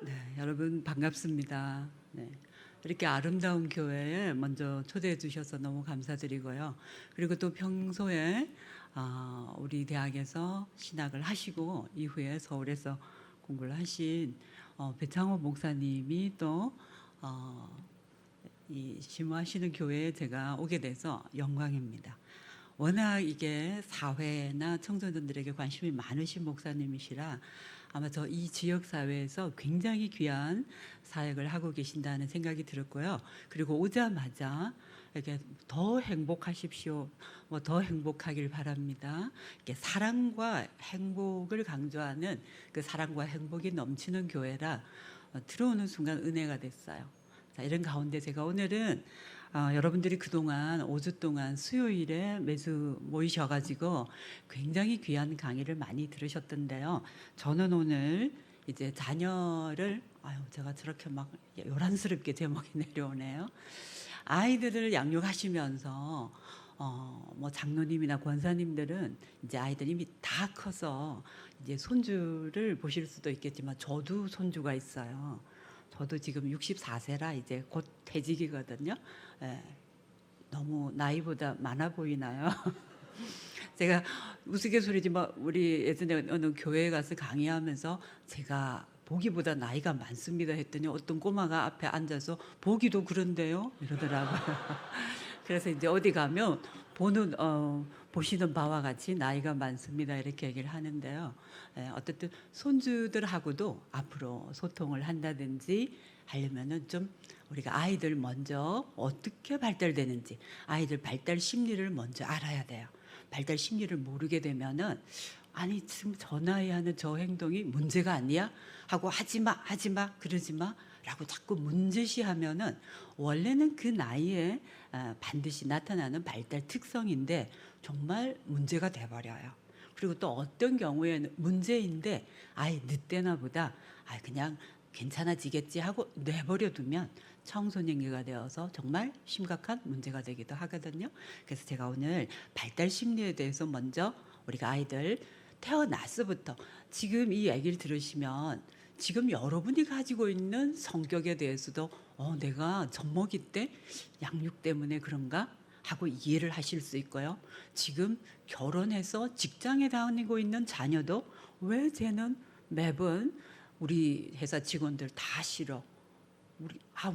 네, 여러분 반갑습니다. 네. 이렇게 아름다운 교회에 먼저 초대해 주셔서 너무 감사드리고요. 그리고 또 평소에 우리 대학에서 신학을 하시고 이후에 서울에서 공부를 하신 배창호 목사님이 또 이 심호하시는 교회에 제가 오게 돼서 영광입니다. 워낙 이게 사회나 청소년들에게 관심이 많으신 목사님이시라 아마 저 이 지역 사회에서 굉장히 귀한 사역을 하고 계신다는 생각이 들었고요. 그리고 오자마자 이렇게 더 행복하십시오. 뭐 더 행복하길 바랍니다. 이렇게 사랑과 행복을 강조하는 그 사랑과 행복이 넘치는 교회라 들어오는 순간 은혜가 됐어요. 자, 이런 가운데 제가 오늘은 여러분들이 그동안 5주 동안 수요일에 매주 모이셔가지고 굉장히 귀한 강의를 많이 들으셨던데요. 저는 오늘 이제 자녀를 제가 저렇게 막 요란스럽게 제목이 내려오네요. 아이들을 양육하시면서 뭐 장로님이나 권사님들은 이제 아이들 이미 다 커서 이제 손주를 보실 수도 있겠지만 저도 손주가 있어요. 저도 지금 64세라 이제 곧 퇴직이거든요. 예, 너무 나이보다 많아 보이나요? 제가 우스갯소리지만 우리 예전에 어느 교회에 가서 강의하면서 제가 보기보다 나이가 많습니다 했더니 어떤 꼬마가 앞에 앉아서 보기도 그런데요 이러더라고요. 그래서 이제 어디 가면 보시는 바와 같이 나이가 많습니다 이렇게 얘기를 하는데요. 어쨌든 손주들하고도 앞으로 소통을 한다든지 하려면은 좀 우리가 아이들 먼저 어떻게 발달되는지 아이들 발달 심리를 먼저 알아야 돼요. 발달 심리를 모르게 되면은 아니 지금 저 나이에 하는 저 행동이 문제가 아니야? 하고 하지마 그러지마 라고 자꾸 문제시하면은 원래는 그 나이에 반드시 나타나는 발달 특성인데 정말 문제가 돼버려요. 그리고 또 어떤 경우에는 문제인데 아예 늦대나 보다 그냥 괜찮아지겠지 하고 내버려 두면 청소년기가 되어서 정말 심각한 문제가 되기도 하거든요. 그래서 제가 오늘 발달 심리에 대해서 먼저 우리가 아이들 태어나서부터 지금 이 얘기를 들으시면 지금 여러분이 가지고 있는 성격에 대해서도 내가 젖먹이 때 양육 때문에 그런가 하고 이해를 하실 수 있고요. 지금 결혼해서 직장에 다니고 있는 자녀도 왜 쟤는 매번 우리 회사 직원들 다 싫어.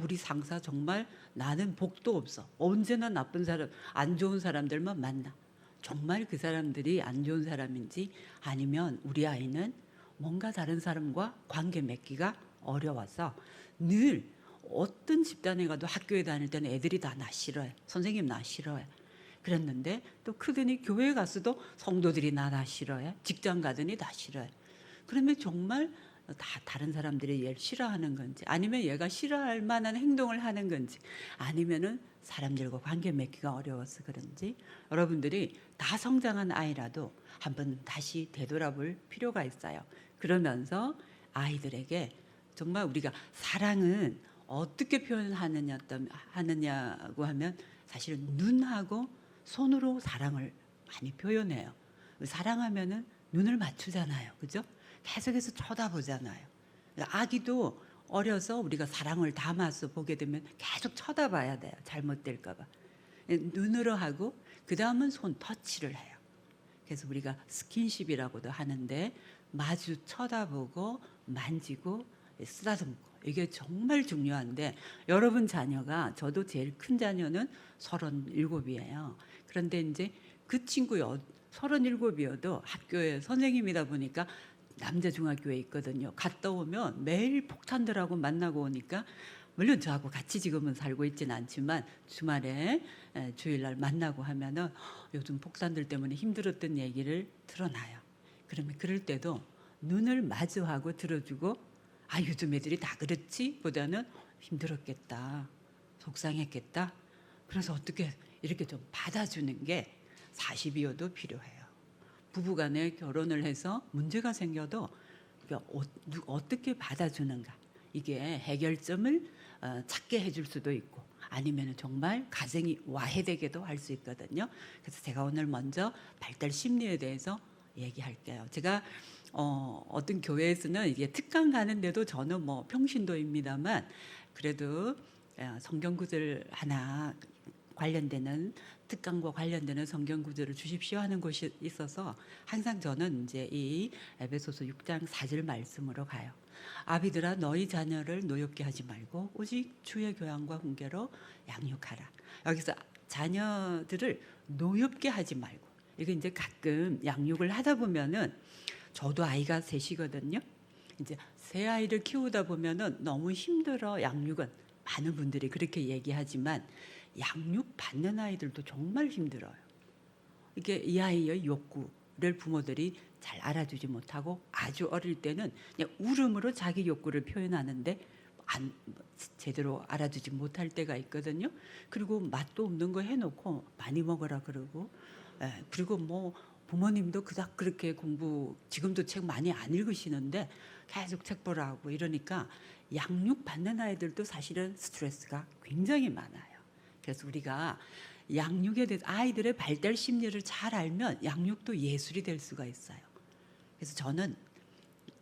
우리 상사 정말 나는 복도 없어. 언제나 나쁜 사람, 안 좋은 사람들만 만나. 정말 그 사람들이 안 좋은 사람인지 아니면 우리 아이는 뭔가 다른 사람과 관계 맺기가 어려워서 늘 어떤 집단에 가도 학교에 다닐 때는 애들이 다 나 싫어해. 선생님 나 싫어해. 그랬는데 또 크더니 교회 가서도 성도들이 나 싫어해. 직장 가더니 나 싫어해. 그러면 정말 다 다른 사람들이 얘를 싫어하는 건지 아니면 얘가 싫어할 만한 행동을 하는 건지 아니면은 사람들과 관계 맺기가 어려워서 그런지 여러분들이 다 성장한 아이라도 한번 다시 되돌아볼 필요가 있어요. 그러면서 아이들에게 정말 우리가 사랑은 어떻게 하느냐고 하면 사실은 눈하고 손으로 사랑을 많이 표현해요. 사랑하면은 눈을 맞추잖아요. 그죠? 계속해서 쳐다보잖아요. 아기도 어려서 우리가 사랑을 담아서 보게 되면 계속 쳐다봐야 돼요. 잘못될까 봐. 눈으로 하고 그 다음은 손 터치를 해요. 그래서 우리가 스킨십이라고도 하는데 마주 쳐다보고 만지고 쓰다듬고 이게 정말 중요한데 여러분 자녀가 저도 제일 큰 자녀는 37이에요. 그런데 이제 그 친구 37이어도 학교에 선생님이다 보니까 남자 중학교에 있거든요. 갔다 오면 매일 폭탄들하고 만나고 오니까 물론 저하고 같이 지금은 살고 있지는 않지만 주말에 주일날 만나고 하면은 요즘 폭탄들 때문에 힘들었던 얘기를 들어놔요. 그러면 그럴 때도 눈을 마주하고 들어주고 요즘 애들이 다 그렇지 보다는 힘들었겠다. 속상했겠다. 그래서 어떻게 이렇게 좀 받아주는 게 40이어도 필요해요. 부부간에 결혼을 해서 문제가 생겨도 어떻게 받아주는가 이게 해결점을 찾게 해줄 수도 있고 아니면 정말 가정이 와해되게도 할 수 있거든요. 그래서 제가 오늘 먼저 발달 심리에 대해서 얘기할게요. 제가 어떤 교회에서는 이게 특강 가는데도 저는 뭐 평신도입니다만 그래도 성경 구절 하나 관련되는 특강과 관련되는 성경 구절을 주십시오 하는 곳이 있어서 항상 저는 이제 이 에베소서 6장 4절 말씀으로 가요. 아비들아 너희 자녀를 노엽게 하지 말고 오직 주의 교양과 훈계로 양육하라. 여기서 자녀들을 노엽게 하지 말고, 이거 이제 가끔 양육을 하다 보면은 저도 아이가 셋이거든요. 이제 새 아이를 키우다 보면은 너무 힘들어 양육은, 많은 분들이 그렇게 얘기하지만 양육 받는 아이들도 정말 힘들어요. 이게 이 아이의 욕구를 부모들이 잘 알아주지 못하고 아주 어릴 때는 그냥 울음으로 자기 욕구를 표현하는데 제대로 알아주지 못할 때가 있거든요. 그리고 맛도 없는 거 해놓고 많이 먹으라 그러고, 그리고 뭐 부모님도 그닥 그렇게 공부, 지금도 책 많이 안 읽으시는데 계속 책 보라고 이러니까 양육 받는 아이들도 사실은 스트레스가 굉장히 많아요. 그래서 우리가 양육에 대해서 아이들의 발달 심리를 잘 알면 양육도 예술이 될 수가 있어요. 그래서 저는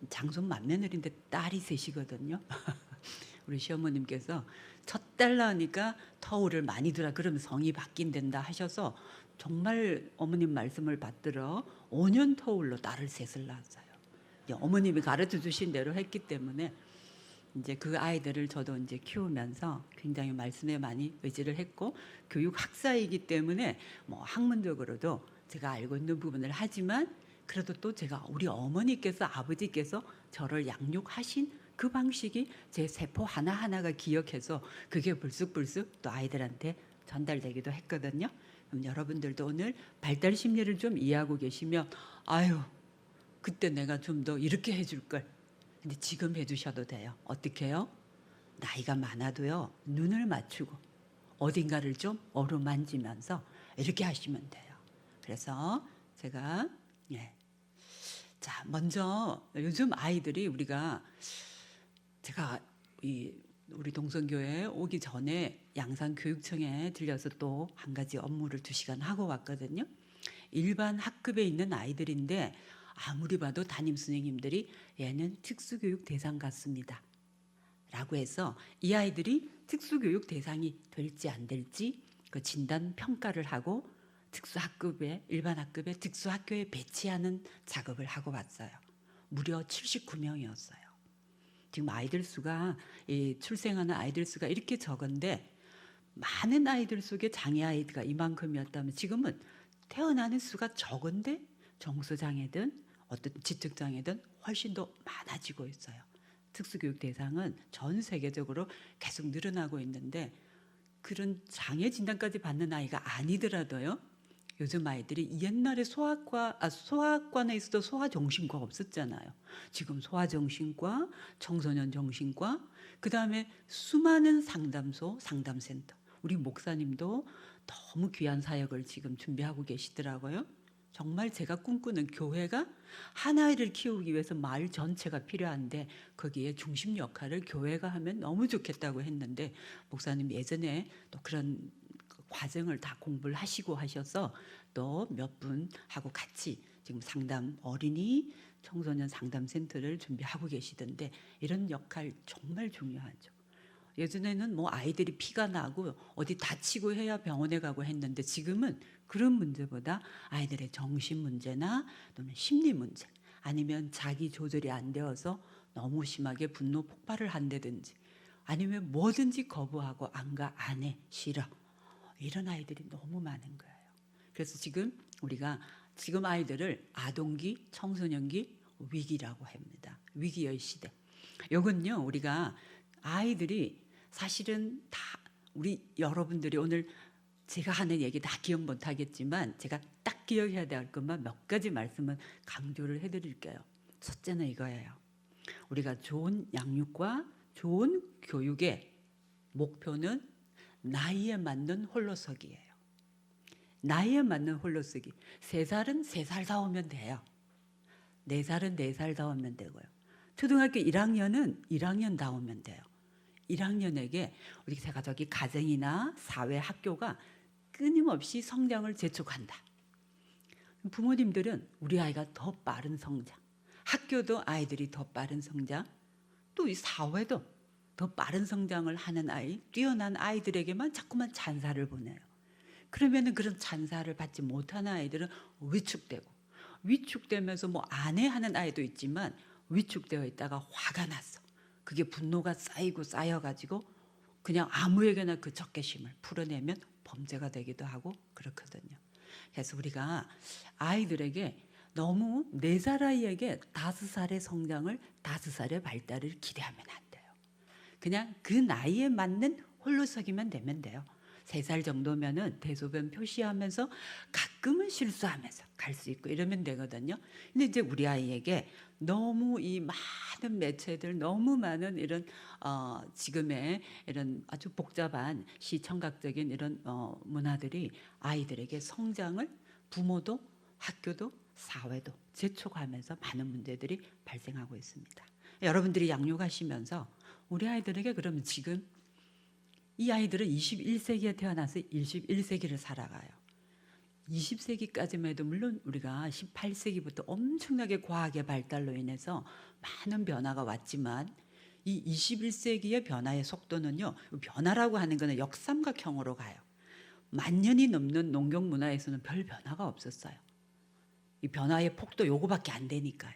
장손 맏며느리인데 딸이 셋이거든요. 우리 시어머님께서 첫 딸 낳으니까 터울을 많이 두라 그러면 성이 바뀐단다 하셔서 정말 어머님 말씀을 받들어 5년 터울로 딸을 셋을 낳았어요. 어머님이 가르쳐 주신 대로 했기 때문에 이제 그 아이들을 저도 이제 키우면서 굉장히 말씀에 많이 의지를 했고, 교육 학사이기 때문에 뭐 학문적으로도 제가 알고 있는 부분을 하지만 그래도 또 제가 우리 어머니께서 아버지께서 저를 양육하신 그 방식이 제 세포 하나하나가 기억해서 그게 불쑥불쑥 또 아이들한테 전달되기도 했거든요. 그럼 여러분들도 오늘 발달 심리를 좀 이해하고 계시면 아유 그때 내가 좀 더 이렇게 해줄 걸. 근데 지금 해주셔도 돼요. 어떻게 해요? 나이가 많아도요. 눈을 맞추고 어딘가를 좀 어루만지면서 이렇게 하시면 돼요. 그래서 제가 자 먼저 요즘 아이들이 제가 우리 동성교회 오기 전에 양산교육청에 들려서 또 한 가지 업무를 2시간 하고 왔거든요. 일반 학급에 있는 아이들인데 아무리 봐도 담임 선생님들이 얘는 특수교육 대상 같습니다 라고 해서 이 아이들이 특수교육 대상이 될지 안 될지 그 진단 평가를 하고 특수학급에, 일반 학급에 특수학교에 배치하는 작업을 하고 왔어요. 무려 79명이었어요. 지금 아이들 수가, 출생하는 아이들 수가 이렇게 적은데 많은 아이들 속에 장애 아이가 이만큼이었다면 지금은 태어나는 수가 적은데 정서장애든 어떤 지적장애든 훨씬 더 많아지고 있어요. 특수교육 대상은 전 세계적으로 계속 늘어나고 있는데 그런 장애 진단까지 받는 아이가 아니더라도요. 요즘 아이들이 옛날에 소아과에 있어도 소아정신과 없었잖아요. 지금 소아정신과, 청소년 정신과, 그 다음에 수많은 상담소, 상담센터. 우리 목사님도 너무 귀한 사역을 지금 준비하고 계시더라고요. 정말 제가 꿈꾸는 교회가 한 아이를 키우기 위해서 마을 전체가 필요한데 거기에 중심 역할을 교회가 하면 너무 좋겠다고 했는데 목사님 예전에 또 그런 과정을 다 공부를 하시고 하셔서 또 몇 분하고 같이 지금 상담 어린이 청소년 상담센터를 준비하고 계시던데 이런 역할 정말 중요하죠. 예전에는 뭐 아이들이 피가 나고 어디 다치고 해야 병원에 가고 했는데 지금은 그런 문제보다 아이들의 정신 문제나 또는 심리 문제 아니면 자기 조절이 안 되어서 너무 심하게 분노 폭발을 한다든지 아니면 뭐든지 거부하고 안 가, 안 해, 싫어. 이런 아이들이 너무 많은 거예요. 그래서 우리가 지금 아이들을 아동기, 청소년기 위기라고 합니다. 위기의 시대. 요건요, 우리가 아이들이 사실은 다 우리 여러분들이 오늘 제가 하는 얘기 다 기억 못 하겠지만 제가 딱 기억해야 될 것만 몇 가지 말씀은 강조를 해드릴게요. 첫째는 이거예요. 우리가 좋은 양육과 좋은 교육의 목표는 나이에 맞는 홀로서기예요. 나이에 맞는 홀로서기. 3살은 3살 다 오면 돼요. 4살은 4살 다 오면 되고요. 초등학교 1학년은 1학년 다 오면 돼요. 1학년에게 우리 제가 가정이나 사회, 학교가 끊임없이 성장을 재촉한다. 부모님들은 우리 아이가 더 빠른 성장, 학교도 아이들이 더 빠른 성장, 또 이 사회도 더 빠른 성장을 하는 아이, 뛰어난 아이들에게만 자꾸만 찬사를 보내요. 그러면은 그런 찬사를 받지 못하는 아이들은 위축되고, 위축되면서 뭐 안해하는 아이도 있지만 위축되어 있다가 화가 났어. 그게 분노가 쌓이고 쌓여가지고 그냥 아무에게나 그 적개심을 풀어내면 범죄가 되기도 하고 그렇거든요. 그래서 우리가 아이들에게 너무 4살 아이에게 5살의 성장을, 5살의 발달을 기대하면 안 돼요. 그냥 그 나이에 맞는 홀로서기만 되면 돼요. 3살 정도면은 대소변 표시하면서 가끔은 실수하면서 갈 수 있고 이러면 되거든요. 근데 이제 우리 아이에게 너무 이 많은 매체들, 너무 많은 이런 지금의 이런 아주 복잡한 시청각적인 이런 문화들이 아이들에게 성장을, 부모도 학교도 사회도 재촉하면서 많은 문제들이 발생하고 있습니다. 여러분들이 양육하시면서 우리 아이들에게 그러면 지금 이 아이들은 21세기에 태어나서 21세기를 살아가요. 20세기까지만 해도 물론 우리가 18세기부터 엄청나게 과학의 발달로 인해서 많은 변화가 왔지만 이 21세기의 변화의 속도는요, 변화라고 하는 것은 역삼각형으로 가요. 1000년이 넘는 농경 문화에서는 별 변화가 없었어요. 이 변화의 폭도 요거밖에 안 되니까요.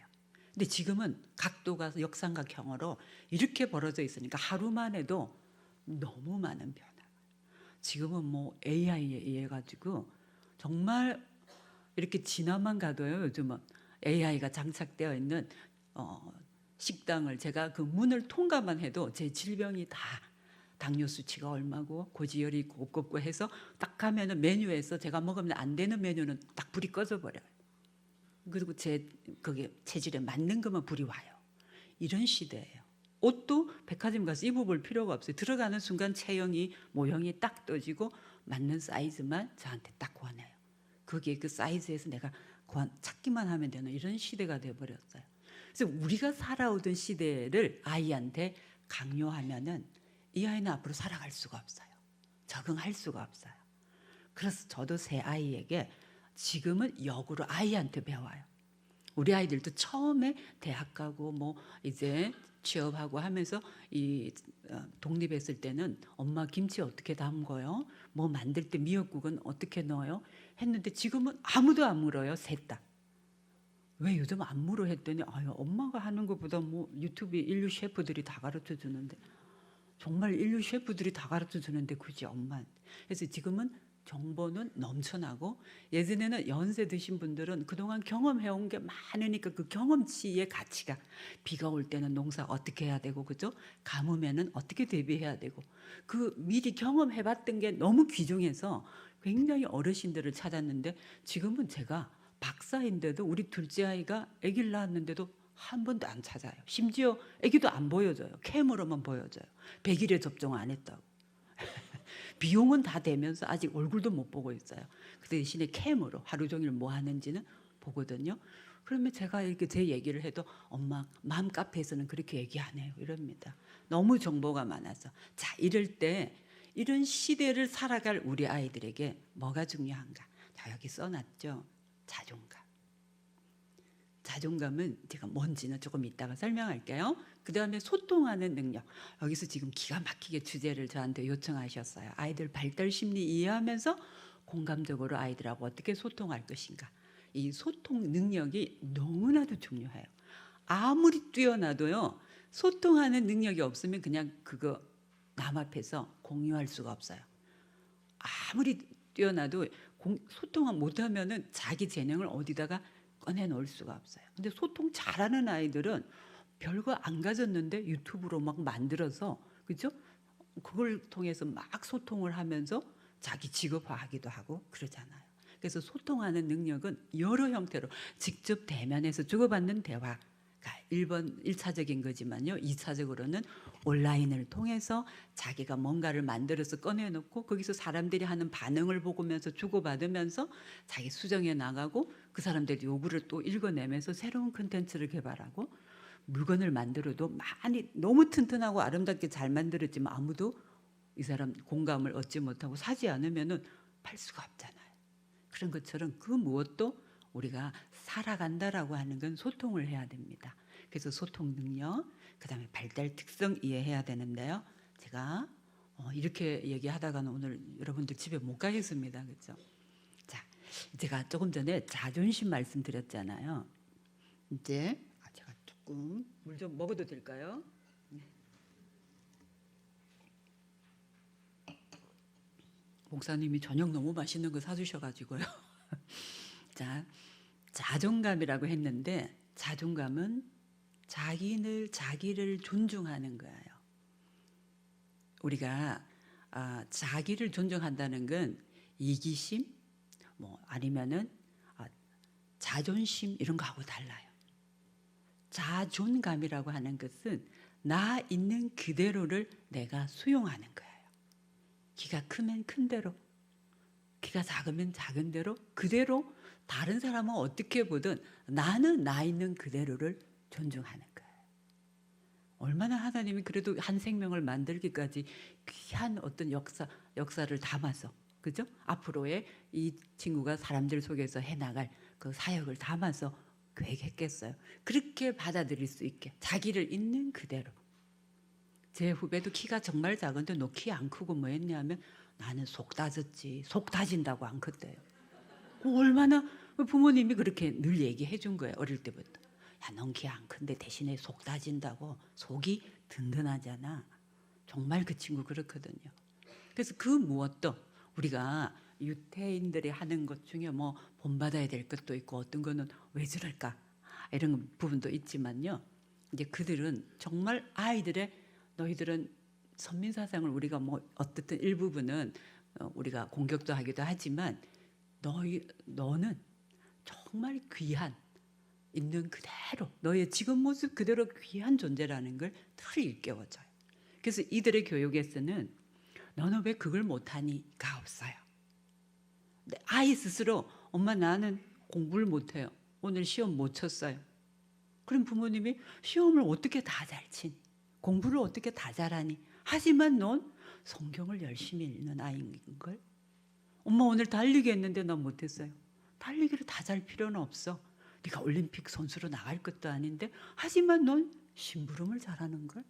근데 지금은 각도가 역삼각형으로 이렇게 벌어져 있으니까 하루만 해도 너무 많은 변화. 지금은 뭐 AI에 의해 가지고 정말 이렇게 지나만 가도요. 요즘은 AI가 장착되어 있는 식당을 제가 그 문을 통과만 해도 제 질병이 다 당뇨 수치가 얼마고 고지혈이 있고 없고 해서 딱 가면은 메뉴에서 제가 먹으면 안 되는 메뉴는 딱 불이 꺼져 버려요. 그리고 제 그게 체질에 맞는 것만 불이 와요. 이런 시대예요. 옷도 백화점 가서 입어볼 필요가 없어요. 들어가는 순간 체형이 모형이 딱 떠지고 맞는 사이즈만 저한테 딱 권해요. 거기에 그 사이즈에서 내가 찾기만 하면 되는 이런 시대가 돼버렸어요. 그래서 우리가 살아오던 시대를 아이한테 강요하면은 이 아이는 앞으로 살아갈 수가 없어요. 적응할 수가 없어요. 그래서 저도 새 아이에게 지금은 역으로 아이한테 배워요. 우리 아이들도 처음에 대학 가고 뭐 이제 취업하고 하면서 이 독립했을 때는 엄마 김치 어떻게 담궈요? 뭐 만들 때 미역국은 어떻게 넣어요? 했는데 지금은 아무도 안 물어요. 셋 다. 왜 요즘 안 물어 했더니 아유 엄마가 하는 것보다 뭐 유튜브 인류 셰프들이 다 가르쳐 주는데 정말 인류 셰프들이 다 가르쳐 주는데 굳이 엄마. 그래서 지금은 정보는 넘쳐나고 예전에는 연세 드신 분들은 그동안 경험해온 게 많으니까 그 경험치의 가치가 비가 올 때는 농사 어떻게 해야 되고 그죠? 가뭄에는 어떻게 대비해야 되고 그 미리 경험해봤던 게 너무 귀중해서 굉장히 어르신들을 찾았는데 지금은 제가 박사인데도 우리 둘째 아이가 아기를 낳았는데도 한 번도 안 찾아요. 심지어 아기도 안 보여줘요. 캠으로만 보여줘요. 100일에 접종 안 했다고. 비용은 다 되면서 아직 얼굴도 못 보고 있어요. 그 대신에 캠으로 하루 종일 뭐 하는지는 보거든요. 그러면 제가 이렇게 제 얘기를 해도 엄마 맘 카페에서는 그렇게 얘기 안 해요. 이럽니다. 너무 정보가 많아서. 자, 이럴 때 이런 시대를 살아갈 우리 아이들에게 뭐가 중요한가? 자, 여기 써놨죠. 자존감. 자존감은 제가 뭔지는 조금 이따가 설명할게요. 그 다음에 소통하는 능력. 여기서 지금 기가 막히게 주제를 저한테 요청하셨어요. 아이들 발달 심리 이해하면서 공감적으로 아이들하고 어떻게 소통할 것인가. 이 소통 능력이 너무나도 중요해요. 아무리 뛰어나도요. 소통하는 능력이 없으면 그냥 그거 남 앞에서 공유할 수가 없어요. 아무리 뛰어나도 소통을 못하면은 자기 재능을 어디다가 꺼내놓을 수가 없어요. 근데 소통 잘하는 아이들은 별거 안 가졌는데 유튜브로 막 만들어서 그죠? 그걸 통해서 막 소통을 하면서 자기 직업화하기도 하고 그러잖아요. 그래서 소통하는 능력은 여러 형태로 직접 대면해서 주고받는 대화가 1차적인 거지만요. 2차적으로는 온라인을 통해서 자기가 뭔가를 만들어서 꺼내놓고 거기서 사람들이 하는 반응을 보면서 주고받으면서 자기 수정해 나가고 그 사람들이 요구를 또 읽어내면서 새로운 콘텐츠를 개발하고 물건을 만들어도 많이 너무 튼튼하고 아름답게 잘 만들었지만 아무도 이 사람 공감을 얻지 못하고 사지 않으면은 팔 수가 없잖아요. 그런 것처럼 그 무엇도 우리가 살아간다라고 하는 건 소통을 해야 됩니다. 그래서 소통 능력, 그다음에 발달 특성 이해해야 되는데요. 제가 이렇게 얘기하다가는 오늘 여러분들 집에 못 가겠습니다. 그렇죠? 자, 제가 조금 전에 자존심 말씀드렸잖아요. 이제 제가 조금 물 좀 먹어도 될까요? 목사님이 저녁 너무 맛있는 거 사주셔가지고요. 자, 자존감이라고 했는데 자존감은 자기를 존중하는 거예요. 우리가 자기를 존중한다는 건 이기심, 뭐 아니면은 자존심 이런 거하고 달라요. 자존감이라고 하는 것은 나 있는 그대로를 내가 수용하는 거예요. 키가 크면 큰 대로, 키가 작으면 작은 대로, 그대로 다른 사람은 어떻게 보든 나는 나 있는 그대로를 존중하는 거예요. 얼마나 하나님이 그래도 한 생명을 만들기까지 귀한 어떤 역사를 담아서, 그죠? 앞으로의 이 친구가 사람들 속에서 해나갈 그 사역을 담아서 계획했겠어요. 그렇게 받아들일 수 있게 자기를 있는 그대로. 제 후배도 키가 정말 작은데 너 키 안 크고 뭐 했냐면 나는 속 다졌지. 속 다진다고 안 컸대요. 얼마나 부모님이 그렇게 늘 얘기해 준 거예요. 어릴 때부터. 야, 넌 키 안 큰데 대신에 속 다진다고. 속이 든든하잖아. 정말 그 친구 그렇거든요. 그래서 그 무엇도 우리가 유태인들이 하는 것 중에 뭐 본받아야 될 것도 있고 어떤 거는 왜 저럴까 이런 부분도 있지만요. 이제 그들은 정말 아이들의 너희들은 선민사상을 우리가 뭐 어떻든 일부분은 우리가 공격도 하기도 하지만 너는 정말 귀한 있는 그대로 너의 지금 모습 그대로 귀한 존재라는 걸 늘 일깨워줘요. 그래서 이들의 교육에서는 너는 왜 그걸 못하니가 없어요. 아이 스스로 엄마 나는 공부를 못해요. 오늘 시험 못 쳤어요. 그럼 부모님이 시험을 어떻게 다 잘 치니? 공부를 어떻게 다 잘하니? 하지만 넌 성경을 열심히 읽는 아이인걸? 엄마 오늘 달리기 했는데 난 못했어요. 달리기를 다 잘 필요는 없어. 네가 올림픽 선수로 나갈 것도 아닌데 하지만 넌 심부름을 잘하는걸?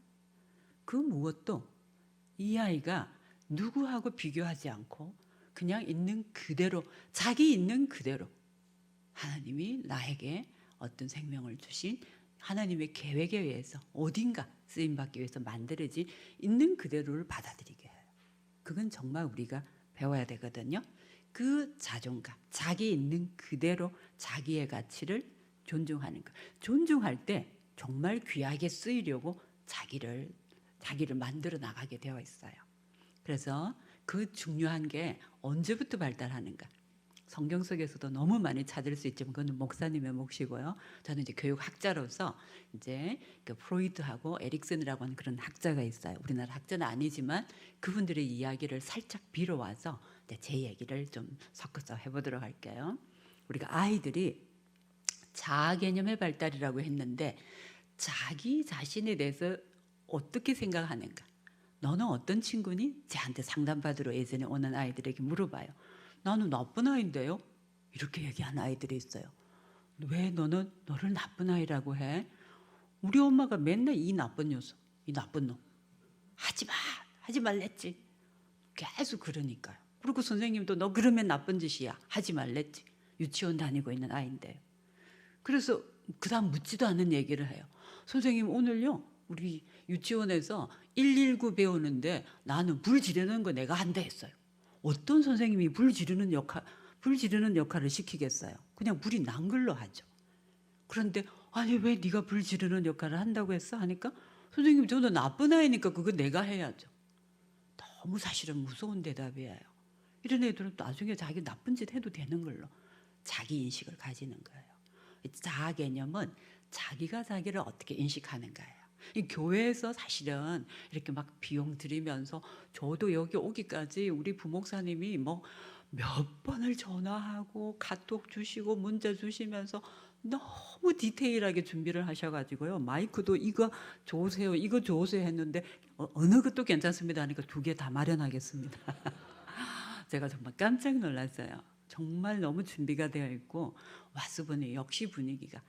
그 무엇도 이 아이가 누구하고 비교하지 않고 그냥 있는 그대로 자기 있는 그대로 하나님이 나에게 어떤 생명을 주신 하나님의 계획에 의해서 어딘가 쓰임받기 위해서 만들어진 있는 그대로를 받아들이게 해요. 그건 정말 우리가 배워야 되거든요. 그 자존감, 자기 있는 그대로 자기의 가치를 존중하는 것. 존중할 때 정말 귀하게 쓰이려고 자기를 만들어 나가게 되어 있어요. 그래서 그 중요한 게 언제부터 발달하는가? 성경 속에서도 너무 많이 찾을 수 있지만 그건 목사님의 몫이고요. 저는 이제 교육학자로서 이제 그 프로이트하고 에릭슨이라고 하는 그런 학자가 있어요. 우리나라 학자는 아니지만 그분들의 이야기를 살짝 빌어와서 제 얘기를 좀 섞어서 해보도록 할게요. 우리가 아이들이 자아 개념의 발달이라고 했는데 자기 자신에 대해서 어떻게 생각하는가? 너는 어떤 친구니? 저한테 상담받으러 예전에 오는 아이들에게 물어봐요. 나는 나쁜 아이인데요? 이렇게 얘기하는 아이들이 있어요. 왜 너는 너를 나쁜 아이라고 해? 우리 엄마가 맨날 이 나쁜 녀석, 이 나쁜 놈. 하지 말랬지. 계속 그러니까요. 그리고 선생님도 너 그러면 나쁜 짓이야. 하지 말랬지. 유치원 다니고 있는 아이인데요. 그래서 그 다음 묻지도 않은 얘기를 해요. 선생님 오늘요 우리 유치원에서 119 배우는데 나는 불 지르는 거 내가 한다 했어요. 어떤 선생님이 불 지르는 역할을 시키겠어요. 그냥 불이 난 걸로 하죠. 그런데 아니 왜 네가 불 지르는 역할을 한다고 했어? 하니까 선생님 저는 나쁜 아이니까 그거 내가 해야죠. 너무 사실은 무서운 대답이에요. 이런 애들은 나중에 자기 나쁜 짓 해도 되는 걸로 자기 인식을 가지는 거예요. 자아 개념은 자기가 자기를 어떻게 인식하는가예요. 이 교회에서 사실은 이렇게 막 비용 들이면서 저도 여기 오기까지 우리 부목사님이 뭐 몇 번을 전화하고 카톡 주시고 문자 주시면서 너무 디테일하게 준비를 하셔가지고요. 마이크도 이거 좋으세요, 이거 좋으세요 했는데 어느 것도 괜찮습니다 하니까 2개 다 마련하겠습니다. 제가 정말 깜짝 놀랐어요. 정말 너무 준비가 되어 있고 와서 보니 역시 분위기가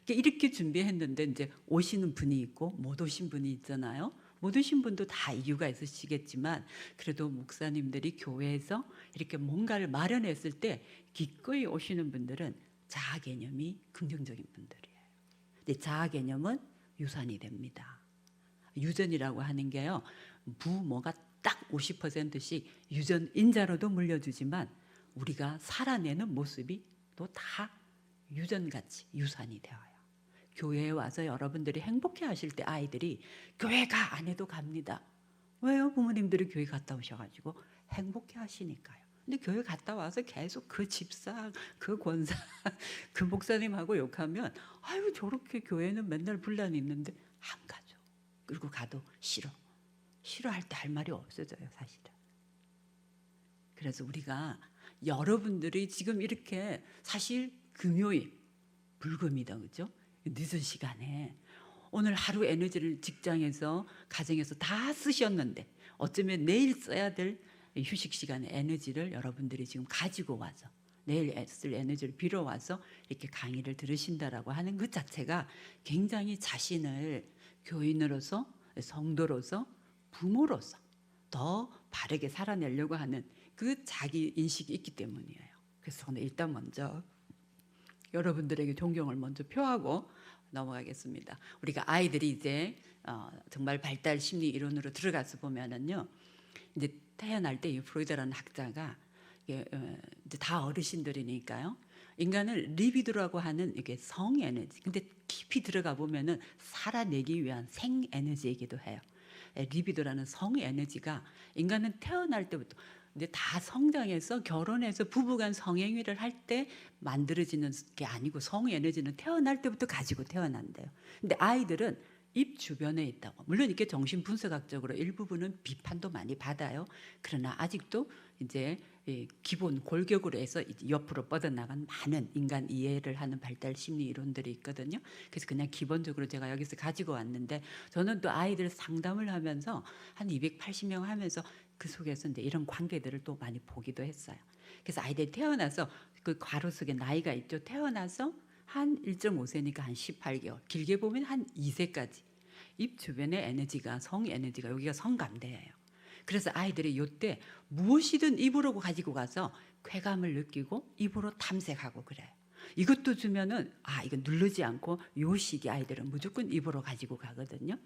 이렇게 준비했는데 이제 오시는 분이 있고 못 오신 분이 있잖아요. 못 오신 분도 다 이유가 있으시겠지만 그래도 목사님들이 교회에서 이렇게 뭔가를 마련했을 때 기꺼이 오시는 분들은 자아 개념이 긍정적인 분들이에요. 근데 자아 개념은 유산이 됩니다. 유전이라고 하는 게요. 부모가 딱 50%씩 유전 인자로도 물려주지만 우리가 살아내는 모습이 또 다 유전같이 유산이 되어요. 교회에 와서 여러분들이 행복해 하실 때 아이들이 교회 가 안 해도 갑니다. 왜요? 부모님들이 교회 갔다 오셔가지고 행복해 하시니까요. 근데 교회 갔다 와서 계속 그 집사, 그 권사, 그 목사님하고 욕하면 아유 저렇게 교회는 맨날 분란이 있는데 안 가죠. 그리고 가도 싫어. 싫어할 때 할 말이 없어져요, 사실은. 그래서 우리가 여러분들이 지금 이렇게 사실 금요일 불금이다, 그죠? 늦은 시간에 오늘 하루 에너지를 직장에서 가정에서 다 쓰셨는데 어쩌면 내일 써야 될 휴식 시간의 에너지를 여러분들이 지금 가지고 와서 내일 쓸 에너지를 빌어와서 이렇게 강의를 들으신다라고 하는 것 자체가 굉장히 자신을 교인으로서 성도로서 부모로서 더 바르게 살아내려고 하는 그 자기 인식이 있기 때문이에요. 그래서 저는 일단 먼저 여러분들에게 존경을 먼저 표하고 넘어가겠습니다. 우리가 아이들이 이제 정말 발달 심리 이론으로 들어가서 보면은요, 이제 태어날 때 이 프로이드라는 학자가 이제 다 어르신들이니까요. 인간을 리비도라고 하는 이게 성 에너지. 근데 깊이 들어가 보면은 살아내기 위한 생 에너지이기도 해요. 리비도라는 성 에너지가 인간은 태어날 때부터 이제 다 성장해서 결혼해서 부부간 성행위를 할 때 만들어지는 게 아니고 성 에너지는 태어날 때부터 가지고 태어난대요. 근데 아이들은 입 주변에 있다고. 물론 이게 정신 분석학적으로 일부분은 비판도 많이 받아요. 그러나 아직도 이제 기본 골격으로 해서 옆으로 뻗어나간 많은 인간 이해를 하는 발달 심리 이론들이 있거든요. 그래서 그냥 기본적으로 제가 여기서 가지고 왔는데 저는 또 아이들 상담을 하면서 한 280명 하면서 그 속에서 이제 이런 관계들을 또 많이 보기도 했어요. 그래서 아이들이 태어나서 그 괄호 속에 나이가 있죠. 태어나서 한 1.5세니까 한 18개월, 길게 보면 한 2세까지 입 주변의 에너지가 성 에너지가 여기가 성감대예요. 그래서 아이들이 이때 무엇이든 입으로 가지고 가서 쾌감을 느끼고 입으로 탐색하고 그래요. 이것도 주면은 이거 누르지 않고 요 시기 아이들은 무조건 입으로 가지고 가거든요.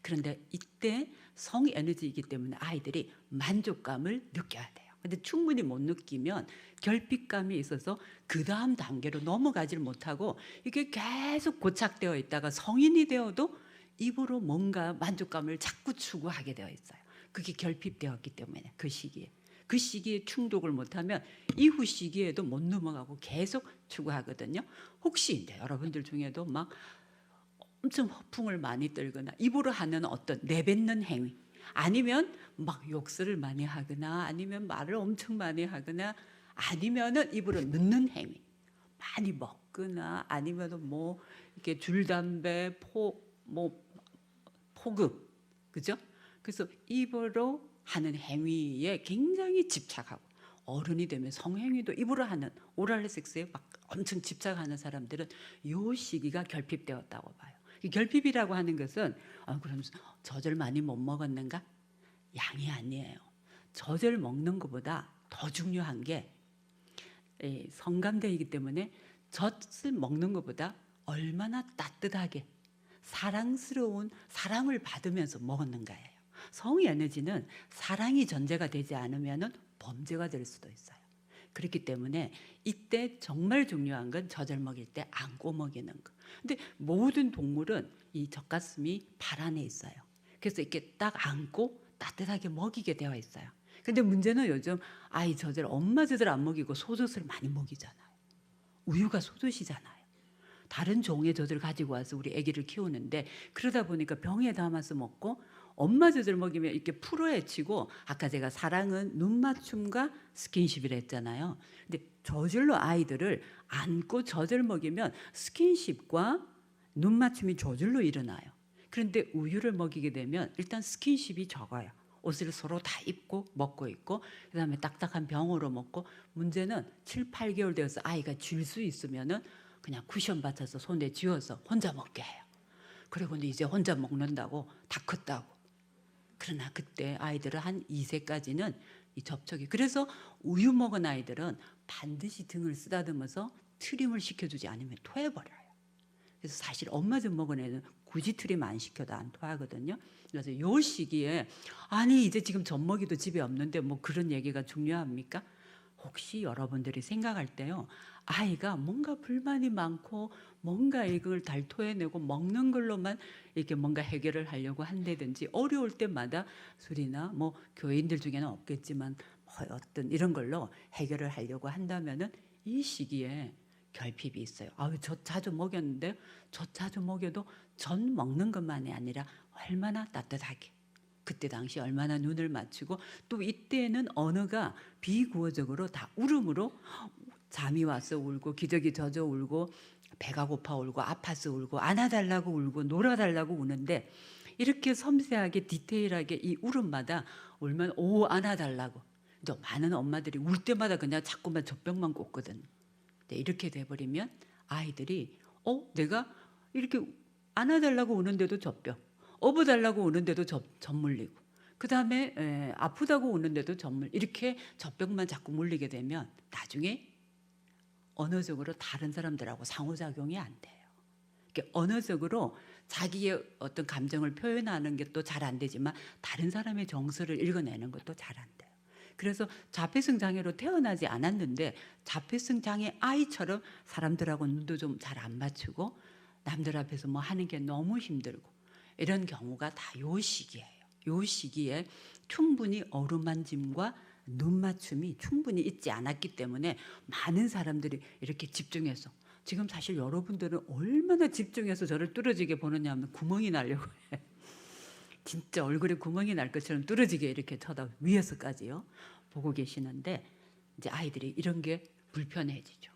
그런데 이때 성 에너지이기 때문에 아이들이 만족감을 느껴야 돼요. 근데 충분히 못 느끼면 결핍감이 있어서 그 다음 단계로 넘어가질 못하고 이게 계속 고착되어 있다가 성인이 되어도 입으로 뭔가 만족감을 자꾸 추구하게 되어 있어요. 그게 결핍되었기 때문에 그 시기에 충족을 못하면 이후 시기에도 못 넘어가고 계속 추구하거든요. 혹시 이제 여러분들 중에도 막 엄청 허풍을 많이 떨거나 입으로 하는 어떤 내뱉는 행위 아니면 막 욕설을 많이 하거나 아니면 말을 엄청 많이 하거나 아니면은 입으로 넣는 행위 많이 먹거나 아니면은 뭐 이렇게 줄담배 포급 그죠? 그래서 입으로 하는 행위에 굉장히 집착하고 어른이 되면 성행위도 입으로 하는 오랄 섹스에 막 엄청 집착하는 사람들은 이 시기가 결핍되었다고 봐요. 이 결핍이라고 하는 것은 그럼 젖을 많이 못 먹었는가? 양이 아니에요. 젖을 먹는 것보다 더 중요한 게 성감대이기 때문에 젖을 먹는 것보다 얼마나 따뜻하게 사랑스러운 사랑을 받으면서 먹었는가예요. 성 에너지는 사랑이 전제가 되지 않으면 범죄가 될 수도 있어요. 그렇기 때문에 이때 정말 중요한 건 젖을 먹일 때 안고 먹이는 거. 근데 모든 동물은 이 젖가슴이 발 안에 있어요. 그래서 이렇게 딱 안고 따뜻하게 먹이게 되어 있어요. 근데 문제는 요즘 아이 젖을 엄마 젖을 안 먹이고 소젖을 많이 먹이잖아요. 우유가 소젖이잖아요. 다른 종의 젖을 가지고 와서 우리 아기를 키우는데 그러다 보니까 병에 담아서 먹고 엄마 젖을 먹이면 이렇게 풀어헤치고 아까 제가 사랑은 눈맞춤과 스킨십이라 했잖아요. 근데 저절로 아이들을 안고 젖을 먹이면 스킨십과 눈맞춤이 저절로 일어나요. 그런데 우유를 먹이게 되면 일단 스킨십이 적어요. 옷을 서로 다 입고 먹고 있고 그다음에 딱딱한 병으로 먹고 문제는 7, 8개월 되어서 아이가 줄 수 있으면은 그냥 쿠션 받쳐서 손에 쥐어서 혼자 먹게 해요. 그리고 이제 혼자 먹는다고 다 컸다고. 그러나 그때 아이들은 한 2세까지는 이 접촉이 그래서 우유 먹은 아이들은 반드시 등을 쓰다듬어서 트림을 시켜주지 않으면 토해버려요. 그래서 사실 엄마 젖 먹은 애는 굳이 트림 안 시켜도 안 토하거든요. 그래서 요 시기에 아니 이제 지금 젖 먹이도 집에 없는데 뭐 그런 얘기가 중요합니까? 혹시 여러분들이 생각할 때요. 아이가 뭔가 불만이 많고 뭔가 이걸 달토해내고 먹는 걸로만 이렇게 뭔가 해결을 하려고 한다든지 어려울 때마다 술이나 뭐 교인들 중에는 없겠지만 뭐 어떤 이런 걸로 해결을 하려고 한다면은 이 시기에 결핍이 있어요. 아유, 저 자주 먹였는데 저 자주 먹여도 전 먹는 것만이 아니라 얼마나 따뜻하게 그때 당시 얼마나 눈을 맞추고 또 이때는 언어가 비구어적으로 다 울음으로 잠이 와서 울고 기저귀 젖어 울고 배가 고파 울고 아파서 울고 안아달라고 울고 놀아달라고 우는데 이렇게 섬세하게 디테일하게 이 울음마다 울면 오 안아달라고 또 많은 엄마들이 울 때마다 그냥 자꾸만 젖병만 꽂거든. 이렇게 돼버리면 아이들이 내가 이렇게 안아달라고 우는데도 젖병 업어달라고 우는데도 젖 물리고 그 다음에 아프다고 우는데도 이렇게 젖병만 자꾸 물리게 되면 나중에 언어적으로 다른 사람들하고 상호작용이 안 돼요. 언어적으로 자기의 어떤 감정을 표현하는 게 또 잘 안 되지만 다른 사람의 정서를 읽어내는 것도 잘 안 돼요. 그래서 자폐성 장애로 태어나지 않았는데 자폐성 장애 아이처럼 사람들하고 눈도 좀 잘 안 맞추고 남들 앞에서 뭐 하는 게 너무 힘들고 이런 경우가 다 요 시기예요. 요 시기에 충분히 어루만짐과 눈 맞춤이 충분히 있지 않았기 때문에 많은 사람들이 이렇게 집중해서 지금 사실 여러분들은 얼마나 집중해서 저를 뚫어지게 보느냐 하면 구멍이 나려고 해. 진짜 얼굴에 구멍이 날 것처럼 뚫어지게 이렇게 쳐다 위에서까지요 보고 계시는데 이제 아이들이 이런 게 불편해지죠.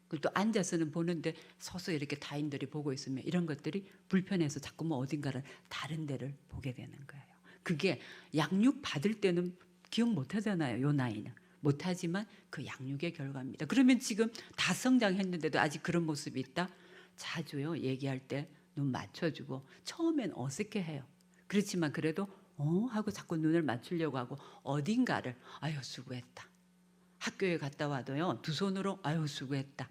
그리고 또 앉아서는 보는데 서서 이렇게 타인들이 보고 있으면 이런 것들이 불편해서 자꾸 뭐 어딘가를 다른 데를 보게 되는 거예요. 그게 양육 받을 때는 기억 못 하잖아요. 요 나이는. 못 하지만 그 양육의 결과입니다. 그러면 지금 다 성장했는데도 아직 그런 모습이 있다? 자주요. 얘기할 때 눈 맞춰주고 처음엔 어색해해요. 그렇지만 그래도 하고 자꾸 눈을 맞추려고 하고 어딘가를 아유 수고했다. 학교에 갔다 와도요. 두 손으로 아유 수고했다.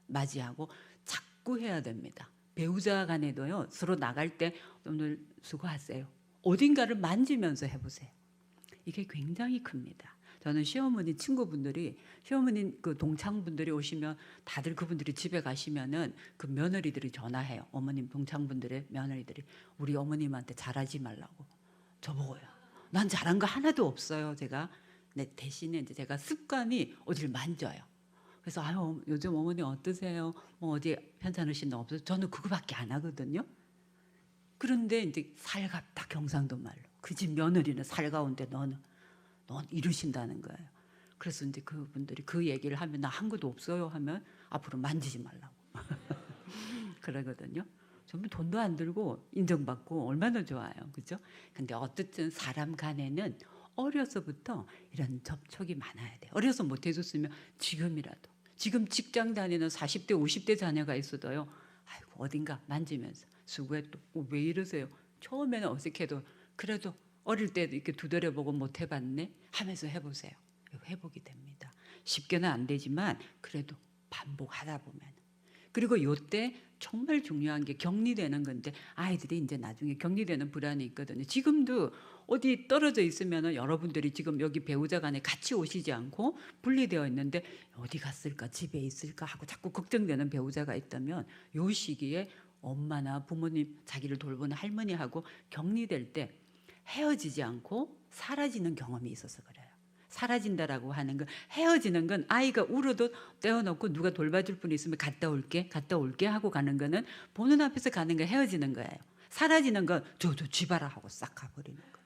맞이하고 자꾸 해야 됩니다. 배우자 간에도요. 서로 나갈 때 오늘 수고하세요. 어딘가를 만지면서 해보세요. 이게 굉장히 큽니다. 저는 시어머니 친구분들이 시어머니 그 동창분들이 오시면 다들 그분들이 집에 가시면은 그 며느리들이 전화해요. 어머님 동창분들의 며느리들이 우리 어머님한테 잘하지 말라고 저보고요. 난 잘한 거 하나도 없어요. 제가 대신에 이제 제가 습관이 어디를 만져요. 그래서 아유 요즘 어머니 어떠세요? 뭐 어디 편찮으신 데 없어요? 저는 그거밖에 안 하거든요. 그런데 이제 살갑다 경상도 말로 그 집 며느리는 살가운데 넌 이루신다는 거예요. 그래서 이제 그분들이 그 얘기를 하면 나 한 것도 없어요 하면 앞으로 만지지 말라고 그러거든요. 정말 돈도 안 들고 인정받고 얼마나 좋아요, 그죠? 근데 어쨌든 사람 간에는 어려서부터 이런 접촉이 많아야 돼요. 어려서 못 해줬으면 지금이라도 지금 직장 다니는 40대 50대 자녀가 있어도요. 아이고 어딘가 만지면서 수고했또 왜 이러세요? 처음에는 어색해도 그래도 어릴 때도 이렇게 두드려보고 못 해봤네 하면서 해보세요. 회복이 됩니다. 쉽게는 안 되지만 그래도 반복하다 보면. 그리고 요때 정말 중요한 게 격리되는 건데 아이들이 이제 나중에 격리되는 불안이 있거든요. 지금도 어디 떨어져 있으면 여러분들이 지금 여기 배우자 간에 같이 오시지 않고 분리되어 있는데 어디 갔을까 집에 있을까 하고 자꾸 걱정되는 배우자가 있다면 요 시기에 엄마나 부모님 자기를 돌보는 할머니하고 격리될 때 헤어지지 않고 사라지는 경험이 있어서 그래요. 사라진다라고 하는 건 헤어지는 건 아이가 울어도 떼어놓고 누가 돌봐줄 분이 있으면 갔다 올게 하고 가는 거는 보는 앞에서 가는 거 헤어지는 거예요. 사라지는 건 저 쥐봐라 하고 싹 가버리는 거.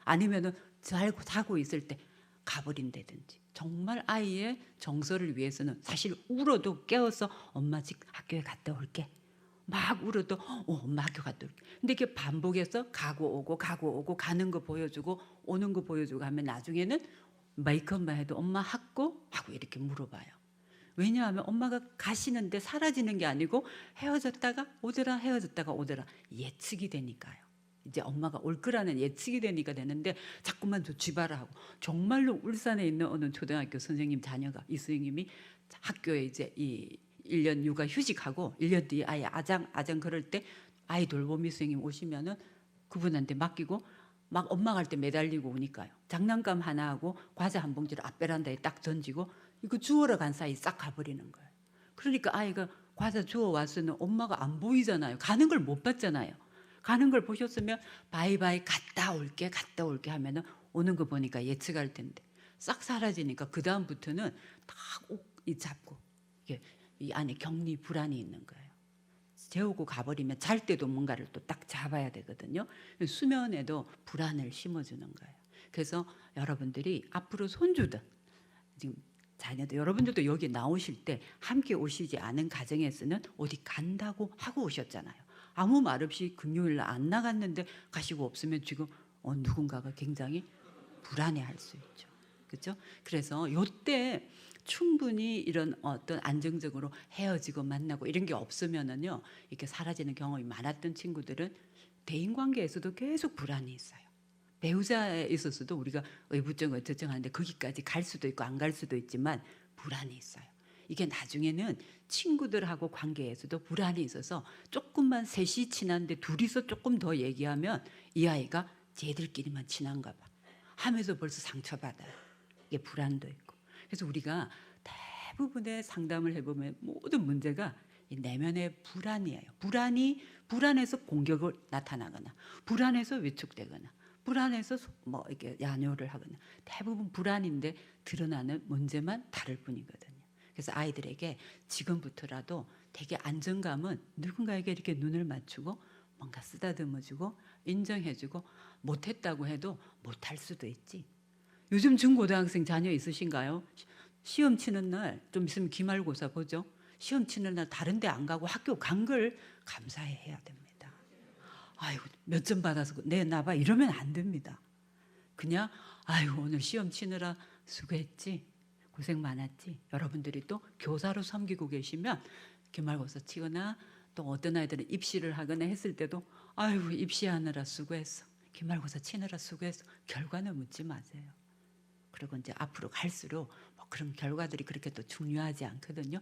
아니면은 자고 있을 때 가버린다든지. 정말 아이의 정서를 위해서는 사실 울어도 깨워서 엄마 집 학교에 갔다 올게. 막 울어도 엄마 학교 갔다 올게. 근데 이렇게 반복해서 가고 오고 가는 거 보여주고 오는 거 보여주고 하면 나중에는 메이크업만 해도 엄마 학고 하고 이렇게 물어봐요. 왜냐하면 엄마가 가시는데 사라지는 게 아니고 헤어졌다가 오더라 헤어졌다가 오더라 예측이 되니까요. 이제 엄마가 올 거라는 예측이 되니까 되는데 자꾸만 저 쥐바라 하고 정말로 울산에 있는 어느 초등학교 선생님 자녀가 이 선생님이 학교에 이제 이 1년 육아 휴직하고 1년 뒤에 아예 아장 그럴 때 아이 돌보미 선생님 오시면은 그분한테 맡기고 막 엄마 갈 때 매달리고 오니까요. 장난감 하나 하고 과자 한 봉지를 앞베란다에 딱 던지고 이거 주워러 간 사이 싹 가버리는 거예요. 그러니까 아이가 과자 주워 왔으면 엄마가 안 보이잖아요. 가는 걸 못 봤잖아요. 가는 걸 보셨으면 바이바이 갔다 올게 하면은 오는 거 보니까 예측할 텐데 싹 사라지니까 그 다음부터는 딱 잡고 이게 이 안에 격리 불안이 있는 거예요. 재우고 가버리면 잘 때도 뭔가를 또 딱 잡아야 되거든요. 수면에도 불안을 심어주는 거예요. 그래서 여러분들이 앞으로 손주든 지금 자녀들 여러분들도 여기 나오실 때 함께 오시지 않은 가정에서는 어디 간다고 하고 오셨잖아요. 아무 말 없이 금요일 날 안 나갔는데 가시고 없으면 지금 누군가가 굉장히 불안해할 수 있죠. 그렇죠? 그래서 요때 충분히 이런 어떤 안정적으로 헤어지고 만나고 이런 게 없으면은요 이렇게 사라지는 경험이 많았던 친구들은 대인관계에서도 계속 불안이 있어요. 배우자에 있어서도 우리가 의부증 어쩌증 하는데 거기까지 갈 수도 있고 안 갈 수도 있지만 불안이 있어요. 이게 나중에는 친구들하고 관계에서도 불안이 있어서 조금만 셋이 친한데 둘이서 조금 더 얘기하면 이 아이가 쟤들끼리만 친한가 봐 하면서 벌써 상처받아요. 이게 불안도 있고. 그래서 우리가 대부분의 상담을 해보면 모든 문제가 이 내면의 불안이에요. 불안해서 공격을 나타나거나 불안해서 위축되거나 불안해서 뭐 이렇게 야뇨를 하거나 대부분 불안인데 드러나는 문제만 다를 뿐이거든요. 그래서 아이들에게 지금부터라도 되게 안정감은 누군가에게 이렇게 눈을 맞추고 뭔가 쓰다듬어주고 인정해주고 못했다고 해도 못할 수도 있지. 요즘 중고등학생 자녀 있으신가요? 시험 치는 날 좀 있으면 기말고사 보죠. 시험 치는 날 다른 데 안 가고 학교 간 걸 감사해야 됩니다. 아이고 몇 점 받아서 내놔봐 이러면 안 됩니다. 그냥 아이고 오늘 시험 치느라 수고했지 고생 많았지. 여러분들이 또 교사로 섬기고 계시면 기말고사 치거나 또 어떤 아이들은 입시를 하거나 했을 때도 아이고 입시하느라 수고했어 기말고사 치느라 수고했어 결과는 묻지 마세요. 그리고 이제 앞으로 갈수록 뭐 그런 결과들이 그렇게 또 중요하지 않거든요.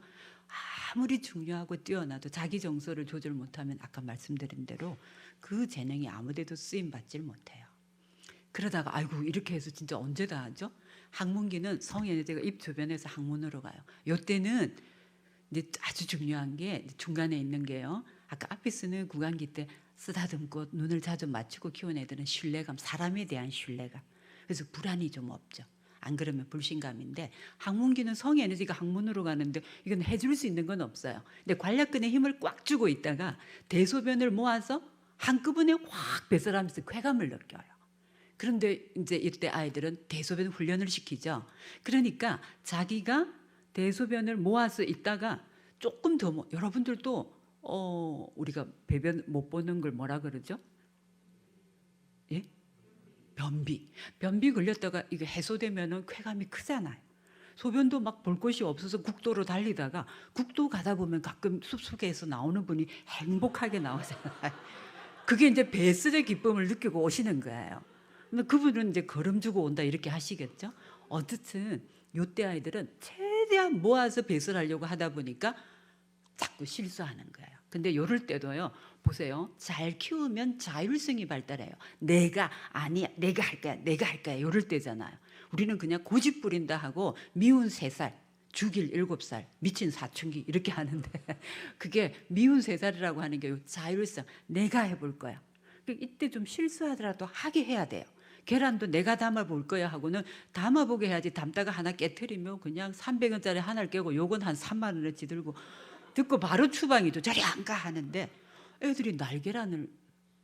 아무리 중요하고 뛰어나도 자기 정서를 조절 못하면 아까 말씀드린 대로 그 재능이 아무데도 쓰임 받질 못해요. 그러다가 아이고 이렇게 해서 진짜 언제 다 하죠? 학문기는 성인제가 입 주변에서 학문으로 가요. 이때는 이제 아주 중요한 게 중간에 있는 게요. 아까 앞에 쓰는 구강기 때 쓰다듬고 눈을 자주 맞추고 키운 애들은 신뢰감, 사람에 대한 신뢰감. 그래서 불안이 좀 없죠. 안 그러면 불신감인데 학문기는 성의 에너지가 학문으로 가는데 이건 해줄 수 있는 건 없어요. 근데 관략근에 힘을 꽉 주고 있다가 대소변을 모아서 한꺼번에 확 배설하면서 쾌감을 느껴요. 그런데 이제 이때 아이들은 대소변 훈련을 시키죠. 그러니까 자기가 대소변을 모아서 있다가 조금 더 여러분들도 우리가 배변 못 보는 걸 뭐라 그러죠? 예? 변비 걸렸다가 이게 해소되면은 쾌감이 크잖아요. 소변도 막 볼 곳이 없어서 국도로 달리다가 국도 가다 보면 가끔 숲속에서 나오는 분이 행복하게 나오잖아요. 그게 이제 배설의 기쁨을 느끼고 오시는 거예요. 그분은 이제 걸음 주고 온다 이렇게 하시겠죠. 어쨌든 요때 아이들은 최대한 모아서 배설하려고 하다 보니까 자꾸 실수하는 거예요. 근데 요럴 때도요. 보세요. 잘 키우면 자율성이 발달해요. 내가 할 거야. 요럴 때잖아요. 우리는 그냥 고집 부린다 하고 미운 3살, 죽일 7살, 미친 사춘기 이렇게 하는데 그게 미운 3살이라고 하는 게 자율성. 내가 해볼 거야. 이때 좀 실수하더라도 하게 해야 돼요. 계란도 내가 담아볼 거야 하고는 담아보게 해야지 담다가 하나 깨트리면 그냥 300원짜리 하나를 깨고 요건 한 3만 원어치 들고 듣고 바로 추방이죠. 저리 안 가 하는데 애들이 날계란을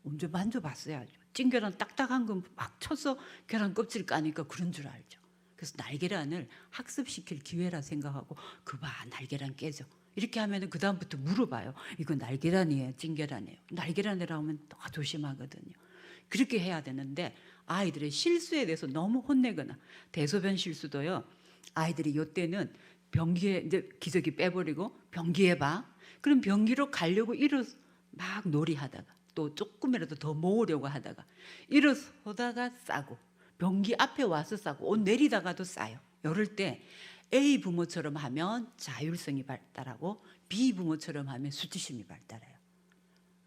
언제 만져봤어요. 찐계란 딱딱한 건 막 쳐서 계란 껍질 까니까 그런 줄 알죠. 그래서 날계란을 학습시킬 기회라 생각하고 그봐 날계란 깨져. 이렇게 하면은 그 다음부터 물어봐요. 이거 날계란이에요, 찐계란이에요. 날계란이라고 하면 더 조심하거든요. 그렇게 해야 되는데 아이들의 실수에 대해서 너무 혼내거나 대소변 실수도요. 아이들이 요때는 변기에 이제 기저귀 빼버리고 변기에 봐. 그럼 변기로 가려고 일어서 막 놀이하다가 또 조금이라도 더 모으려고 하다가 일어서다가 싸고 변기 앞에 와서 싸고 옷 내리다가도 싸요. 이럴 때 A 부모처럼 하면 자율성이 발달하고 B 부모처럼 하면 수치심이 발달해요.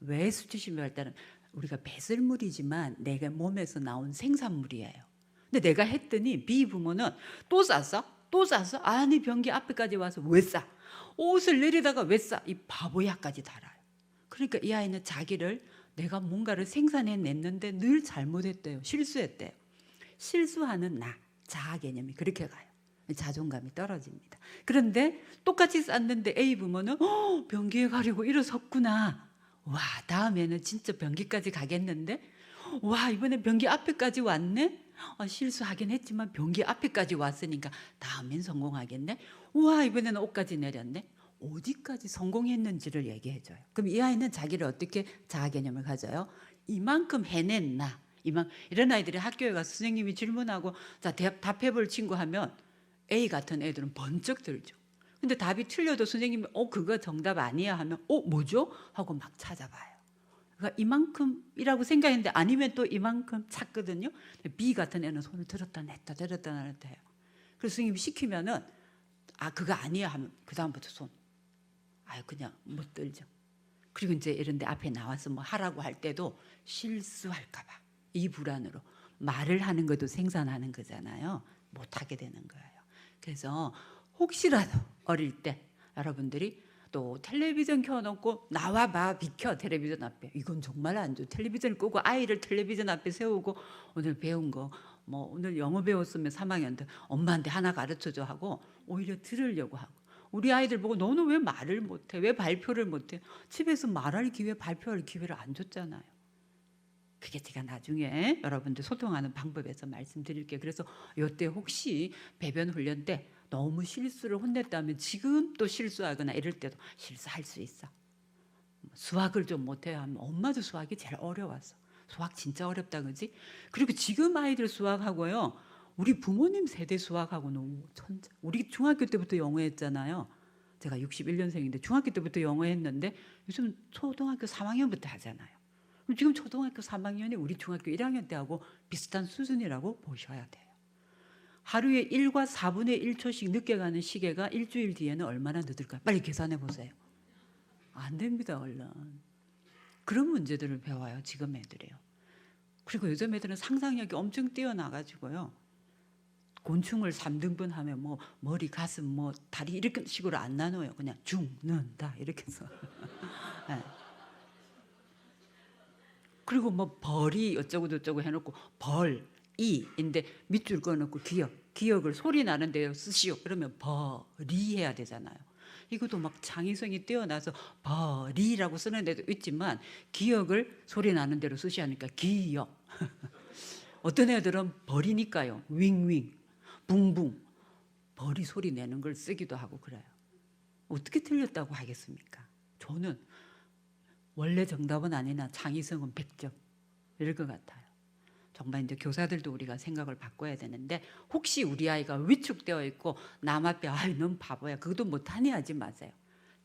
왜 수치심이 발달은 우리가 배설물이지만 내가 몸에서 나온 생산물이에요. 근데 내가 했더니 B 부모는 또 쌌어? 또 쌌어? 아니 변기 앞에까지 와서 왜 싸? 옷을 내리다가 왜 싸? 이 바보야까지 달아요. 그러니까 이 아이는 자기를 내가 뭔가를 생산해냈는데 늘 잘못했대요. 실수했대요. 실수하는 나, 자아 개념이 그렇게 가요. 자존감이 떨어집니다. 그런데 똑같이 쌌는데 A 부모는 변기에 가려고 일어섰구나. 와, 다음에는 진짜 변기까지 가겠는데? 와, 이번에 변기 앞에까지 왔네? 실수하긴 했지만 변기 앞에까지 왔으니까 다음엔 성공하겠네? 와, 이번에는 옷까지 내렸네? 어디까지 성공했는지를 얘기해줘요. 그럼 이 아이는 자기를 어떻게 자아 개념을 가져요? 이만큼 해냈나? 이런 아이들이 학교에 가서 선생님이 질문하고 자, 답해볼 친구 하면 A 같은 애들은 번쩍 들죠. 근데 답이 틀려도 선생님이 그거 정답 아니야 하면 뭐죠? 하고 막 찾아봐요. 그러니까 이만큼이라고 생각했는데 아니면 또 이만큼 찾거든요. B 같은 애는 손을 들었다 냈다 들었다 냈다 해요. 그래서 선생님이 시키면은 그거 아니야 하면 그 다음부터 손 그냥 못 들죠. 그리고 이제 이런데 앞에 나와서 뭐 하라고 할 때도 실수할까 봐 이 불안으로 말을 하는 것도 생산하는 거잖아요. 못 하게 되는 거예요. 그래서 혹시라도 어릴 때 여러분들이 또 텔레비전 켜놓고 나와봐 비켜 텔레비전 앞에 이건 정말 안 좋아. 텔레비전을 끄고 아이를 텔레비전 앞에 세우고 오늘 배운 거 뭐 오늘 영어 배웠으면 3학년 때 엄마한테 하나 가르쳐줘 하고 오히려 들으려고 하고 우리 아이들 보고 너는 왜 말을 못해? 왜 발표를 못해? 집에서 말할 기회 발표할 기회를 안 줬잖아요. 그게 제가 나중에 여러분들 소통하는 방법에서 말씀드릴게요. 그래서 이때 혹시 배변 훈련 때 너무 실수를 혼냈다면 지금 또 실수하거나 이럴 때도 실수할 수 있어. 수학을 좀 못해야 하면 엄마도 수학이 제일 어려웠어. 수학 진짜 어렵다 그지? 그리고 지금 아이들 수학하고요. 우리 부모님 세대 수학하고 너무 천재. 우리 중학교 때부터 영어 했잖아요. 제가 61년생인데 중학교 때부터 영어 했는데 요즘 초등학교 3학년부터 하잖아요. 지금 초등학교 3학년이 우리 중학교 1학년 때하고 비슷한 수준이라고 보셔야 돼요. 하루에 1과 4분의 1초씩 늦게 가는 시계가 일주일 뒤에는 얼마나 늦을까요? 빨리 계산해 보세요. 안 됩니다. 얼른. 그런 문제들을 배워요. 지금 애들이요. 그리고 요즘 애들은 상상력이 엄청 뛰어나가지고요. 곤충을 3등분 하면 뭐 머리, 가슴, 뭐 다리 이렇게 식으로 안 나눠요. 그냥 죽는다 이렇게 해서. 네. 그리고 뭐 벌이 어쩌고 저쩌고 해놓고 벌이인데 밑줄 그어놓고 기억을 소리 나는 데요 쓰시오. 그러면 벌이 해야 되잖아요. 이것도 막 창의성이 뛰어나서 벌이라고 쓰는 데도 있지만 기억을 소리 나는 대로 쓰시하니까 기억. 어떤 애들은 벌이니까요. 윙윙, 붕붕. 벌이 소리 내는 걸 쓰기도 하고 그래요. 어떻게 틀렸다고 하겠습니까? 저는 원래 정답은 아니나 창의성은 100점 이럴 것 같아요. 정말 이제 교사들도 우리가 생각을 바꿔야 되는데 혹시 우리 아이가 위축되어 있고 남 앞에 넌 바보야 그것도 못하니 하지 마세요.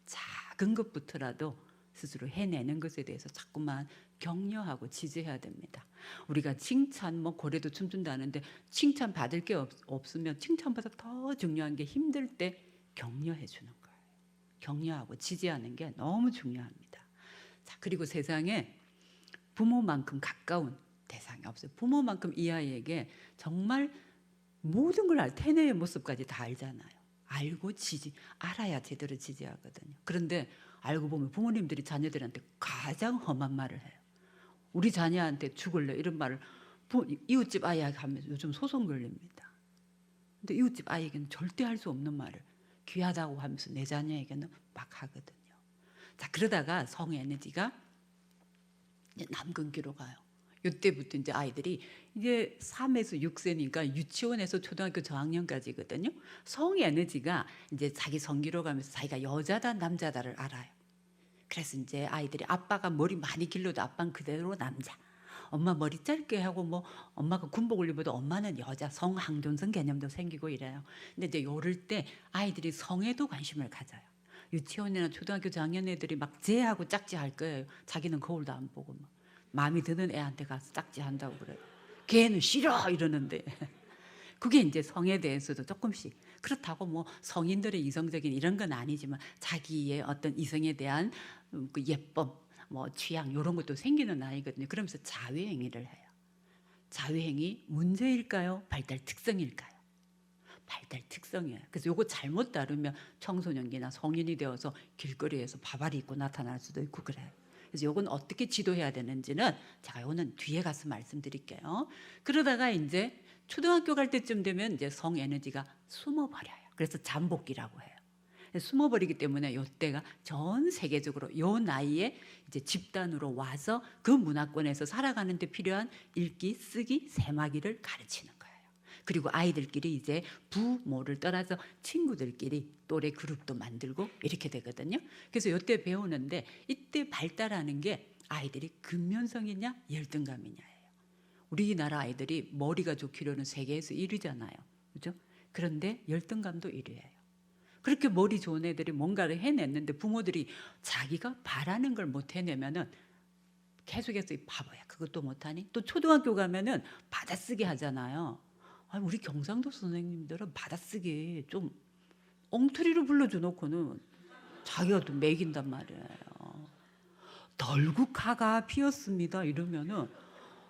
작은 것부터라도 스스로 해내는 것에 대해서 자꾸만 격려하고 지지해야 됩니다. 우리가 칭찬 뭐 고래도 춤춘다는데 칭찬 받을 게 없으면 칭찬보다 더 중요한 게 힘들 때 격려해 주는 거예요. 격려하고 지지하는 게 너무 중요합니다. 자, 그리고 세상에 부모만큼 가까운 대상이 없어요. 부모만큼 이 아이에게 정말 모든 걸 태네의 모습까지 다 알잖아요. 알고 알아야 제대로 지지하거든요. 그런데 알고 보면 부모님들이 자녀들한테 가장 험한 말을 해요. 우리 자녀한테 죽을래 이런 말을 이웃집 아이에게 하면 요즘 소송 걸립니다. 근데 이웃집 아이에게는 절대 할 수 없는 말을 귀하다고 하면서 내 자녀에게는 막 하거든요. 자, 그러다가 성 에너지가 남근기로 가요. 이때부터 이제 아이들이 이제 3에서 6세니까 유치원에서 초등학교 저학년까지거든요. 성 에너지가 이제 자기 성기로 가면서 자기가 여자다 남자다를 알아요. 그래서 이제 아이들이 아빠가 머리 많이 길러도 아빠는 그대로 남자. 엄마 머리 짧게 하고 뭐 엄마가 군복을 입어도 엄마는 여자, 성항존성 개념도 생기고 이래요. 근데 이제 요럴 때 아이들이 성에도 관심을 가져요. 유치원이나 초등학교 저학년 애들이 막 쟤하고 짝지할 거예요. 자기는 거울도 안 보고 막 마음에 드는 애한테 가서 짝지한다고 그래요. 걔는 싫어 이러는데 그게 이제 성에 대해서도 조금씩 그렇다고 뭐 성인들의 이성적인 이런 건 아니지만 자기의 어떤 이성에 대한 그 예쁨, 뭐 취향 이런 것도 생기는 나이거든요. 그러면서 자유행위를 해요. 자유행위 문제일까요? 발달 특성일까요? 발달 특성이에요. 그래서 요거 잘못 다루면 청소년기나 성인이 되어서 길거리에서 바바리 입고 나타날 수도 있고 그래요. 그래서 요건 어떻게 지도해야 되는지는 제가 요거는 뒤에 가서 말씀드릴게요. 그러다가 이제 초등학교 갈 때쯤 되면 이제 성 에너지가 숨어버려요. 그래서 잠복기라고 해요. 숨어버리기 때문에 요때가 전 세계적으로 요 나이에 이제 집단으로 와서 그 문화권에서 살아가는 데 필요한 읽기, 쓰기, 세마기를 가르치는 거예요. 그리고 아이들끼리 이제 부모를 떠나서 친구들끼리 또래 그룹도 만들고 이렇게 되거든요. 그래서 요때 배우는데 이때 발달하는 게 아이들이 근면성이냐 열등감이냐예요. 우리나라 아이들이 머리가 좋기로는 세계에서 1위잖아요. 그죠? 그런데 열등감도 1위예요. 그렇게 머리 좋은 애들이 뭔가를 해냈는데 부모들이 자기가 바라는 걸 못 해내면은 계속해서 이 바보야 그것도 못하니? 또 초등학교 가면은 받아쓰기 하잖아요. 아니, 우리 경상도 선생님들은 받아쓰기 좀 엉터리로 불러줘 놓고는 자기가 또 매긴단 말이에요. 덜국화가 피었습니다 이러면은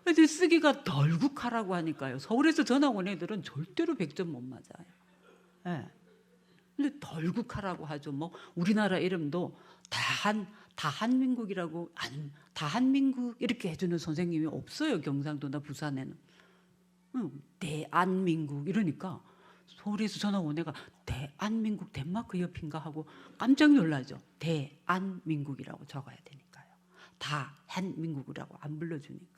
애들 쓰기가 덜국화라고 하니까요. 서울에서 전학 온 애들은 절대로 100점 못 맞아요. 네. 근데 덜국화라고 하죠. 뭐 우리나라 이름도 다한민국이라고 다한민국 이렇게 해주는 선생님이 없어요. 경상도나 부산에는. 대한민국 이러니까 서울에서 전화 온 애가 대한민국 덴마크 옆인가 하고 깜짝 놀라죠. 대한민국이라고 적어야 되니까요. 다한민국이라고 안 불러주니까.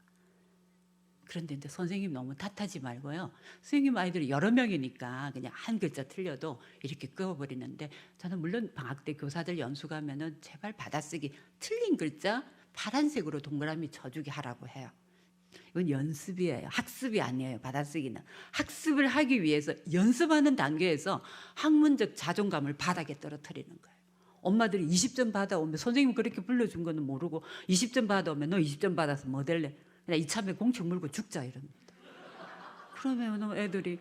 그런데 이제 선생님 너무 탓하지 말고요. 선생님 아이들이 여러 명이니까 그냥 한 글자 틀려도 이렇게 끄어버리는데 저는 물론 방학 때 교사들 연수 가면은 제발 받아쓰기 틀린 글자 파란색으로 동그라미 쳐주게 하라고 해요. 이건 연습이에요. 학습이 아니에요. 받아쓰기는. 학습을 하기 위해서 연습하는 단계에서 학문적 자존감을 바닥에 떨어뜨리는 거예요. 엄마들이 20점 받아오면 선생님 그렇게 불러준 거는 모르고 20점 받아오면 너 20점 받아서 뭐 될래? 그냥 이참에 공책 물고 죽자 이럽니다. 그러면 애들이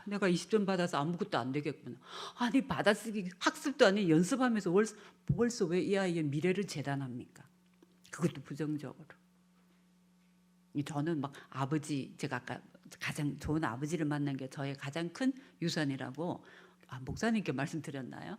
내가 20점 받아서 아무것도 안 되겠구나. 아니 받아쓰기 학습도 아닌 연습하면서 벌써 왜 이 아이의 미래를 재단합니까? 그것도 부정적으로. 저는 막 아버지 제가 아까 가장 좋은 아버지를 만난 게 저의 가장 큰 유산이라고 목사님께 말씀드렸나요?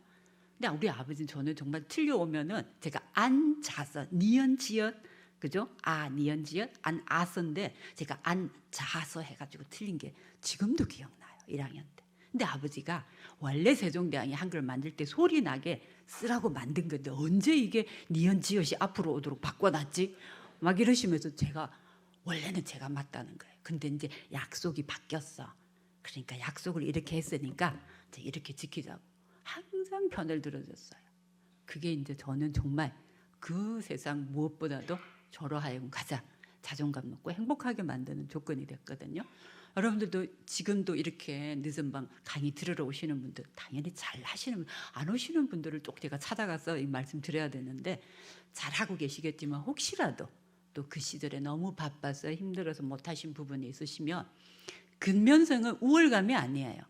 근데 우리 아버지는 저는 정말 틀려오면은 제가 앉아서 니언지읒 그죠? 니언지읒 아서인데 제가 앉아서 해가지고 틀린 게 지금도 기억나요. 1학년 때. 근데 아버지가 원래 세종대왕이 한글 만들 때 소리 나게 쓰라고 만든 건데 언제 이게 니언지읒이 앞으로 오도록 바꿔놨지? 막 이러시면서 원래는 제가 맞다는 거예요. 근데 이제 약속이 바뀌었어. 그러니까 약속을 이렇게 했으니까 이제 이렇게 지키자고 항상 편을 들어줬어요. 그게 이제 저는 정말 그 세상 무엇보다도 저로 하여금 가장 자존감 높고 행복하게 만드는 조건이 됐거든요. 여러분들도 지금도 이렇게 늦은 밤 강의 들으러 오시는 분들 당연히 잘 하시는 안 오시는 분들을 꼭 제가 찾아가서 이 말씀 드려야 되는데 잘하고 계시겠지만 혹시라도 또 그 시절에 너무 바빠서 힘들어서 못하신 부분이 있으시면 근면성은 우월감이 아니에요.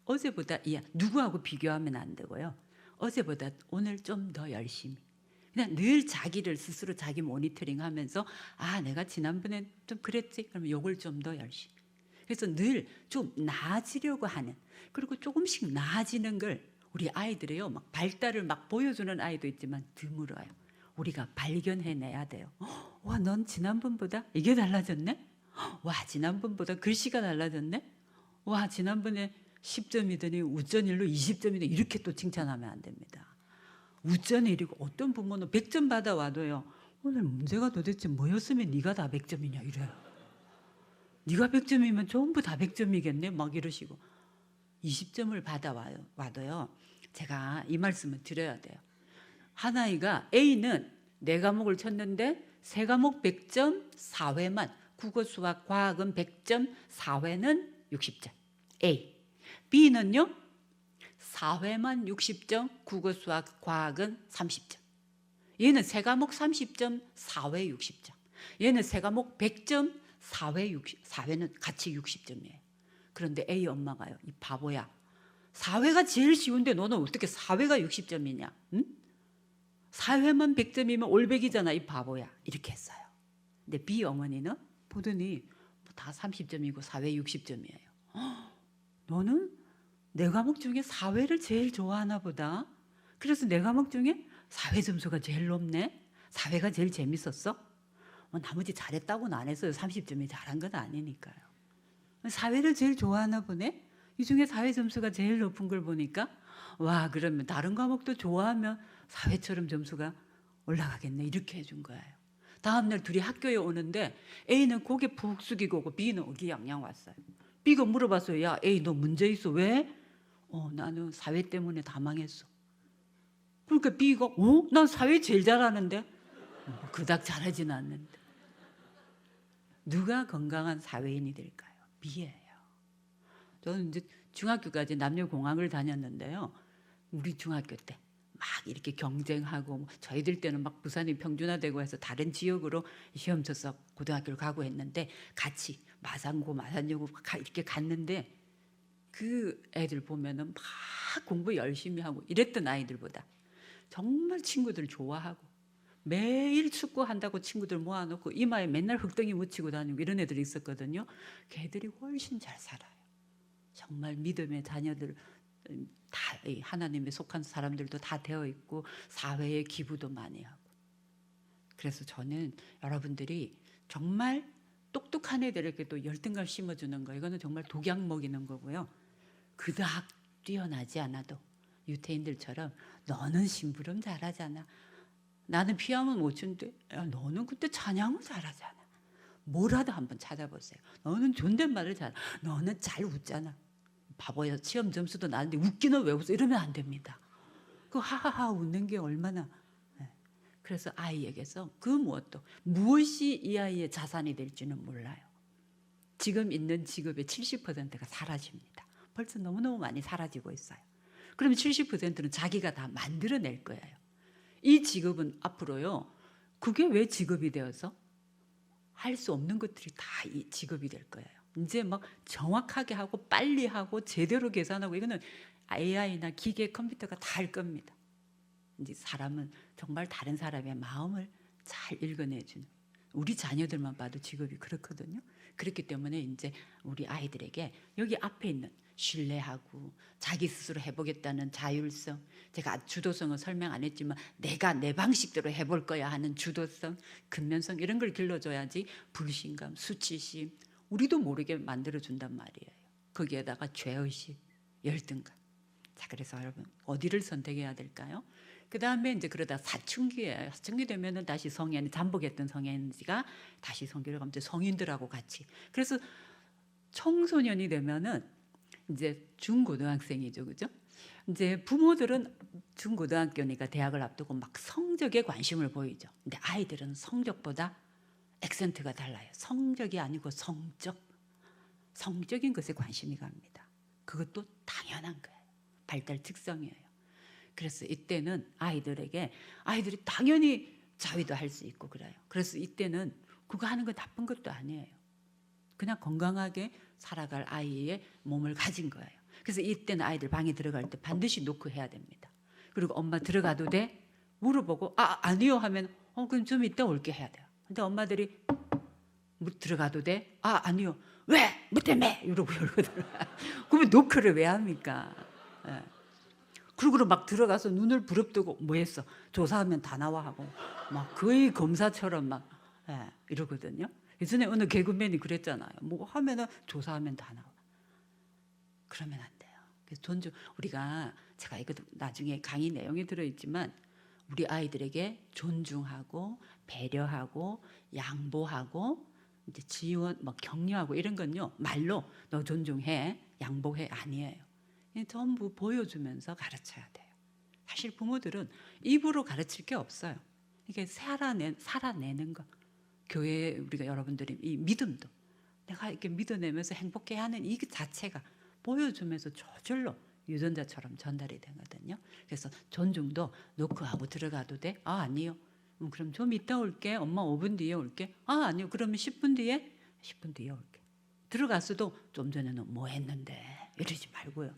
어제보다 누구하고 비교하면 안 되고요. 어제보다 오늘 좀 더 열심히 그냥 늘 자기를 스스로 자기 모니터링 하면서 내가 지난번엔 좀 그랬지 그러면 요걸 좀 더 열심히 그래서 늘 좀 나아지려고 하는 그리고 조금씩 나아지는 걸 우리 아이들이요 막 발달을 막 보여주는 아이도 있지만 드물어요. 우리가 발견해내야 돼요. 와, 넌 지난번보다 이게 달라졌네? 와, 지난번보다 글씨가 달라졌네? 와, 지난번에 10점이더니 우전일로 20점이더니 이렇게 또 칭찬하면 안 됩니다. 우전일이고 어떤 부모는 100점 받아와도요. 오늘 문제가 도대체 뭐였으면 네가 다 100점이냐 이래요. 네가 100점이면 전부 다 100점이겠네 막 이러시고 20점을 받아와도요. 제가 이 말씀을 드려야 돼요. 한 아이가 A는 4과목을 쳤는데 3과목 100점, 4회만 국어, 수학, 과학은 100점, 4회는 60점. A. B는요. 4회만 60점, 국어, 수학, 과학은 30점. 얘는 3과목 30점, 4회 60점. 얘는 3과목 100점, 4회는 같이 60점이에요. 그런데 A 엄마가요. 이 바보야. 4회가 제일 쉬운데 너는 어떻게 4회가 60점이냐? 응? 4회만 100점이면 올백이잖아 이 바보야. 이렇게 했어요. 근데 B 어머니는 보더니 다 30점이고 4회 60점이에요. 너는 4과목 중에 4회를 제일 좋아하나 보다. 그래서 4과목 중에 4회 점수가 제일 높네. 4회가 제일 재밌었어. 나머지 잘했다고는 안 했어요. 30점이 잘한 건 아니니까요. 4회를 제일 좋아하나 보네. 이 중에 4회 점수가 제일 높은 걸 보니까 와 그러면 다른 과목도 좋아하면 4회처럼 점수가 올라가겠네. 이렇게 해준 거예요. 다음날 둘이 학교에 오는데 A는 고개 푹 숙이고 오고 B는 어기양양 왔어요. B가 물어봤어요. 야 A 너 문제 있어. 왜? 나는 4회 때문에 다 망했어. 그러니까 B가 난 4회 제일 잘하는데 그닥 잘하지는 않는데. 누가 건강한 사회인이 될까요? B예요. 저는 이제 중학교까지 남녀공학을 다녔는데요. 우리 중학교 때 막 이렇게 경쟁하고 저희들 때는 막 부산이 평준화되고 해서 다른 지역으로 시험 쳐서 고등학교를 가고 했는데 같이 마산고 마산여고 이렇게 갔는데 그 애들 보면은 막 공부 열심히 하고 이랬던 아이들보다 정말 친구들 좋아하고 매일 축구한다고 친구들 모아놓고 이마에 맨날 흙덩이 묻히고 다니고 이런 애들이 있었거든요. 걔들이 훨씬 잘 살아요. 정말 믿음의 자녀들 다 하나님에 속한 사람들도 다 되어 있고 사회에 기부도 많이 하고. 그래서 저는 여러분들이 정말 똑똑한 애들에게 또 열등감 심어주는 거 이거는 정말 독약 먹이는 거고요. 그닥 뛰어나지 않아도 유태인들처럼 너는 심부름 잘하잖아. 나는 피아노 못 치는데 너는 그때 찬양을 잘하잖아. 뭐라도 한번 찾아보세요. 너는 존댓말을 잘. 너는 잘 웃잖아. 바보야. 시험 점수도 나는데 웃기는 왜 웃어? 이러면 안 됩니다. 그 하하하 웃는 게 얼마나. 그래서 아이에게서 그 무엇이 이 아이의 자산이 될지는 몰라요. 지금 있는 직업의 70%가 사라집니다. 벌써 너무너무 많이 사라지고 있어요. 그러면 70%는 자기가 다 만들어낼 거예요. 이 직업은 앞으로요. 그게 왜 직업이 되어서 할 수 없는 것들이 다 이 직업이 될 거예요. 이제 막 정확하게 하고 빨리 하고 제대로 계산하고 이거는 AI나 기계 컴퓨터가 다 할 겁니다. 이제 사람은 정말 다른 사람의 마음을 잘 읽어내주는 우리 자녀들만 봐도 직업이 그렇거든요. 그렇기 때문에 이제 우리 아이들에게 여기 앞에 있는 신뢰하고 자기 스스로 해보겠다는 자율성, 제가 주도성은 설명 안 했지만 내가 내 방식대로 해볼 거야 하는 주도성, 근면성 이런 걸 길러줘야지 불신감, 수치심 우리도 모르게 만들어준단 말이에요. 거기에다가 죄의식, 열등감. 자, 그래서 여러분 어디를 선택해야 될까요? 그 다음에 이제 그러다 사춘기예요. 사춘기 되면은 다시 성인, 잠복했던 성인지가 다시 성기를 가면 성인들하고 같이. 그래서 청소년이 되면은 이제 중고등학생이죠, 그죠? 이제 부모들은 중고등학교니까 대학을 앞두고 막 성적에 관심을 보이죠. 근데 아이들은 성적보다 액센트가 달라요. 성적이 아니고 성적인 것에 관심이 갑니다. 그것도 당연한 거예요. 발달 특성이에요. 그래서 이때는 아이들이 당연히 자위도 할 수 있고 그래요. 그래서 이때는 그거 하는 건 나쁜 것도 아니에요. 그냥 건강하게 살아갈 아이의 몸을 가진 거예요. 그래서 이때는 아이들 방에 들어갈 때 반드시 노크 해야 됩니다. 그리고 엄마 들어가도 돼? 물어보고 아니요 하면 그럼 좀 이따 올게 해야 돼요. 근데 엄마들이 들어가도 돼? 아니요. 왜? 뭐 때문에? 이러고 이러거든요. 그러면 노크를 왜 합니까? 예. 그러고 막 들어가서 눈을 부릅뜨고 뭐 했어? 조사하면 다 나와 하고 막 거의 검사처럼 막 이러거든요. 예전에 어느 개그맨이 그랬잖아요. 뭐 하면은 조사하면 다 나와. 그러면 안 돼요. 그래서 우리가 제가 이것도 나중에 강의 내용에 들어있지만 우리 아이들에게 존중하고 배려하고 양보하고 이제 지원, 뭐 격려하고 이런 건요 말로 너 존중해, 양보해 아니에요. 전부 보여주면서 가르쳐야 돼요. 사실 부모들은 입으로 가르칠 게 없어요. 이게 살아내는 거. 교회 우리가 여러분들이 이 믿음도 내가 이렇게 믿어내면서 행복해하는 이 자체가 보여주면서 저절로 유전자처럼 전달이 되거든요. 그래서 존중도 노크하고 들어가도 돼? 아 아니요. 그럼 좀 이따 올게. 엄마 5분 뒤에 올게. 아 아니요. 그러면 10분 뒤에? 10분 뒤에 올게. 들어갔어도 좀 전에는 뭐 했는데 이러지 말고요.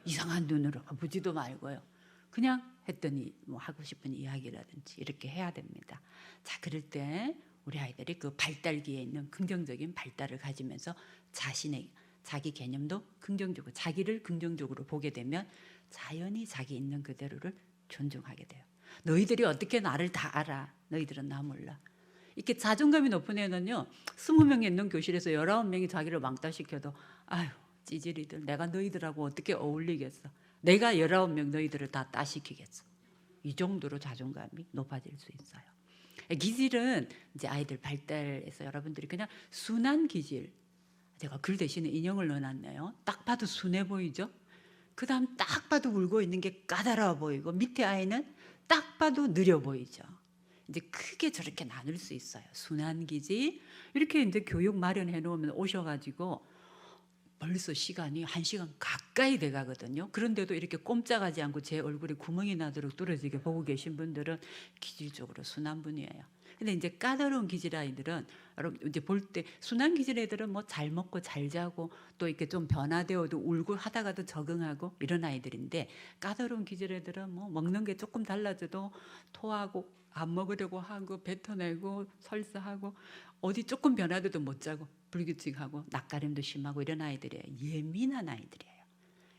이상한 눈으로 보지도 말고요. 그냥 했더니 뭐 하고 싶은 이야기라든지 이렇게 해야 됩니다. 자, 그럴 때 우리 아이들이 그 발달기에 있는 긍정적인 발달을 가지면서 자기 개념도 긍정적으로, 자기를 긍정적으로 보게 되면 자연히 자기 있는 그대로를 존중하게 돼요. 너희들이 어떻게 나를 다 알아? 너희들은 나 몰라. 이렇게 자존감이 높은 애는요 20명이 있는 교실에서 19명이 자기를 왕따시켜도 아유 찌질이들, 내가 너희들하고 어떻게 어울리겠어. 내가 19명 너희들을 다 따시키겠어. 이 정도로 자존감이 높아질 수 있어요. 기질은 이제 아이들 발달에서 여러분들이 그냥 순한 기질, 제가 글 대신에 인형을 넣어놨네요. 딱 봐도 순해 보이죠? 그 다음 딱 봐도 울고 있는 게 까다로워 보이고, 밑에 아이는 딱 봐도 느려 보이죠. 이제 크게 저렇게 나눌 수 있어요. 순한 기질. 이렇게 이제 교육 마련해 놓으면 오셔가지고 벌써 시간이 1시간 가까이 돼 가거든요. 그런데도 이렇게 꼼짝하지 않고 제 얼굴에 구멍이 나도록 뚫어지게 보고 계신 분들은 기질적으로 순한 분이에요. 근데 이제 까다로운 기질 아이들은 여러분 이제 볼 때 순한 기질 애들은 뭐 잘 먹고 잘 자고 또 이렇게 좀 변화되어도 울고 하다가도 적응하고 이런 아이들인데, 까다로운 기질 애들은 뭐 먹는 게 조금 달라져도 토하고 안 먹으려고 하고 뱉어내고 설사하고 어디 조금 변화돼도 못 자고 불규칙하고 낯가림도 심하고 이런 아이들이에요. 예민한 아이들이에요.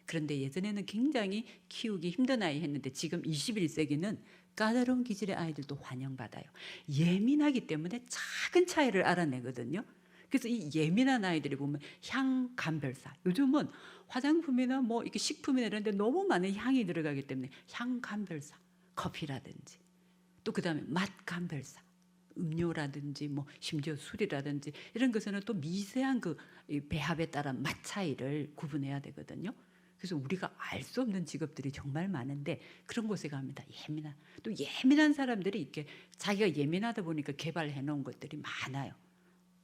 그런데 예전에는 굉장히 키우기 힘든 아이 했는데 지금 21세기는 까다로운 기질의 아이들도 환영받아요. 예민하기 때문에 작은 차이를 알아내거든요. 그래서 이 예민한 아이들이 보면 향 감별사, 요즘은 화장품이나 뭐 이렇게 식품이나 이런 데 너무 많은 향이 들어가기 때문에 향 감별사, 커피라든지 또 그다음에 맛 감별사, 음료라든지 뭐 심지어 술이라든지 이런 것에는 또 미세한 그 배합에 따른 맛 차이를 구분해야 되거든요. 그래서 우리가 알 수 없는 직업들이 정말 많은데 그런 곳에 가면 다 또 예민한 사람들이 이렇게 자기가 예민하다 보니까 개발해 놓은 것들이 많아요.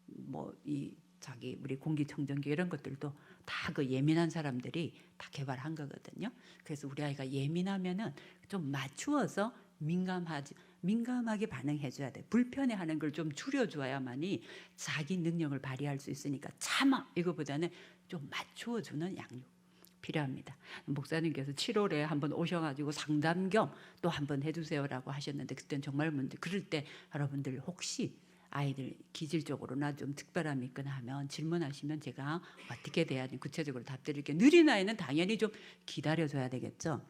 뭐 이 자기 우리 공기청정기 이런 것들도 다 그 예민한 사람들이 다 개발한 거거든요. 그래서 우리 아이가 예민하면은 좀 맞추어서 민감하게 반응해줘야 돼. 불편해하는 걸 좀 줄여줘야만이 자기 능력을 발휘할 수 있으니까 참아 이거보다는 좀 맞추어주는 양육 필요합니다. 목사님께서 7월에 한번 오셔가지고 상담 겸 또 한번 해주세요라고 하셨는데 그때는 정말 그럴 때 여러분들 혹시 아이들 기질적으로나 좀 특별함이 있거나 하면 질문하시면 제가 어떻게 돼야 되는지 구체적으로 답드릴게요. 느린 아이는 당연히 좀 기다려줘야 되겠죠.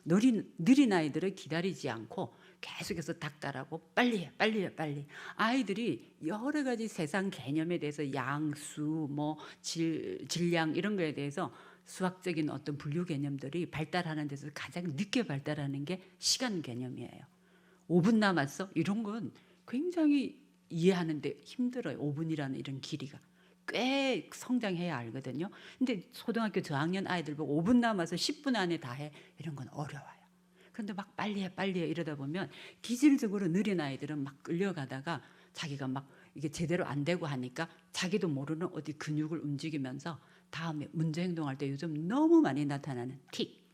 느린 아이들을 기다리지 않고 계속해서 닥달하고 빨리 해. 아이들이 여러 가지 세상 개념에 대해서 양수, 뭐 질량 이런 거에 대해서 수학적인 어떤 분류 개념들이 발달하는 데서 가장 늦게 발달하는 게 시간 개념이에요. 5분 남았어? 이런 건 굉장히 이해하는데 힘들어요. 5분이라는 이런 길이가. 꽤 성장해야 알거든요. 근데 초등학교 저학년 아이들 보고 5분 남아서 10분 안에 다 해. 이런 건 어려워요. 그런데 막 빨리 해 이러다 보면 기질적으로 느린 아이들은 막 끌려가다가 자기가 막 이게 제대로 안 되고 하니까 자기도 모르는 어디 근육을 움직이면서 다음에 문제 행동할 때 요즘 너무 많이 나타나는 틱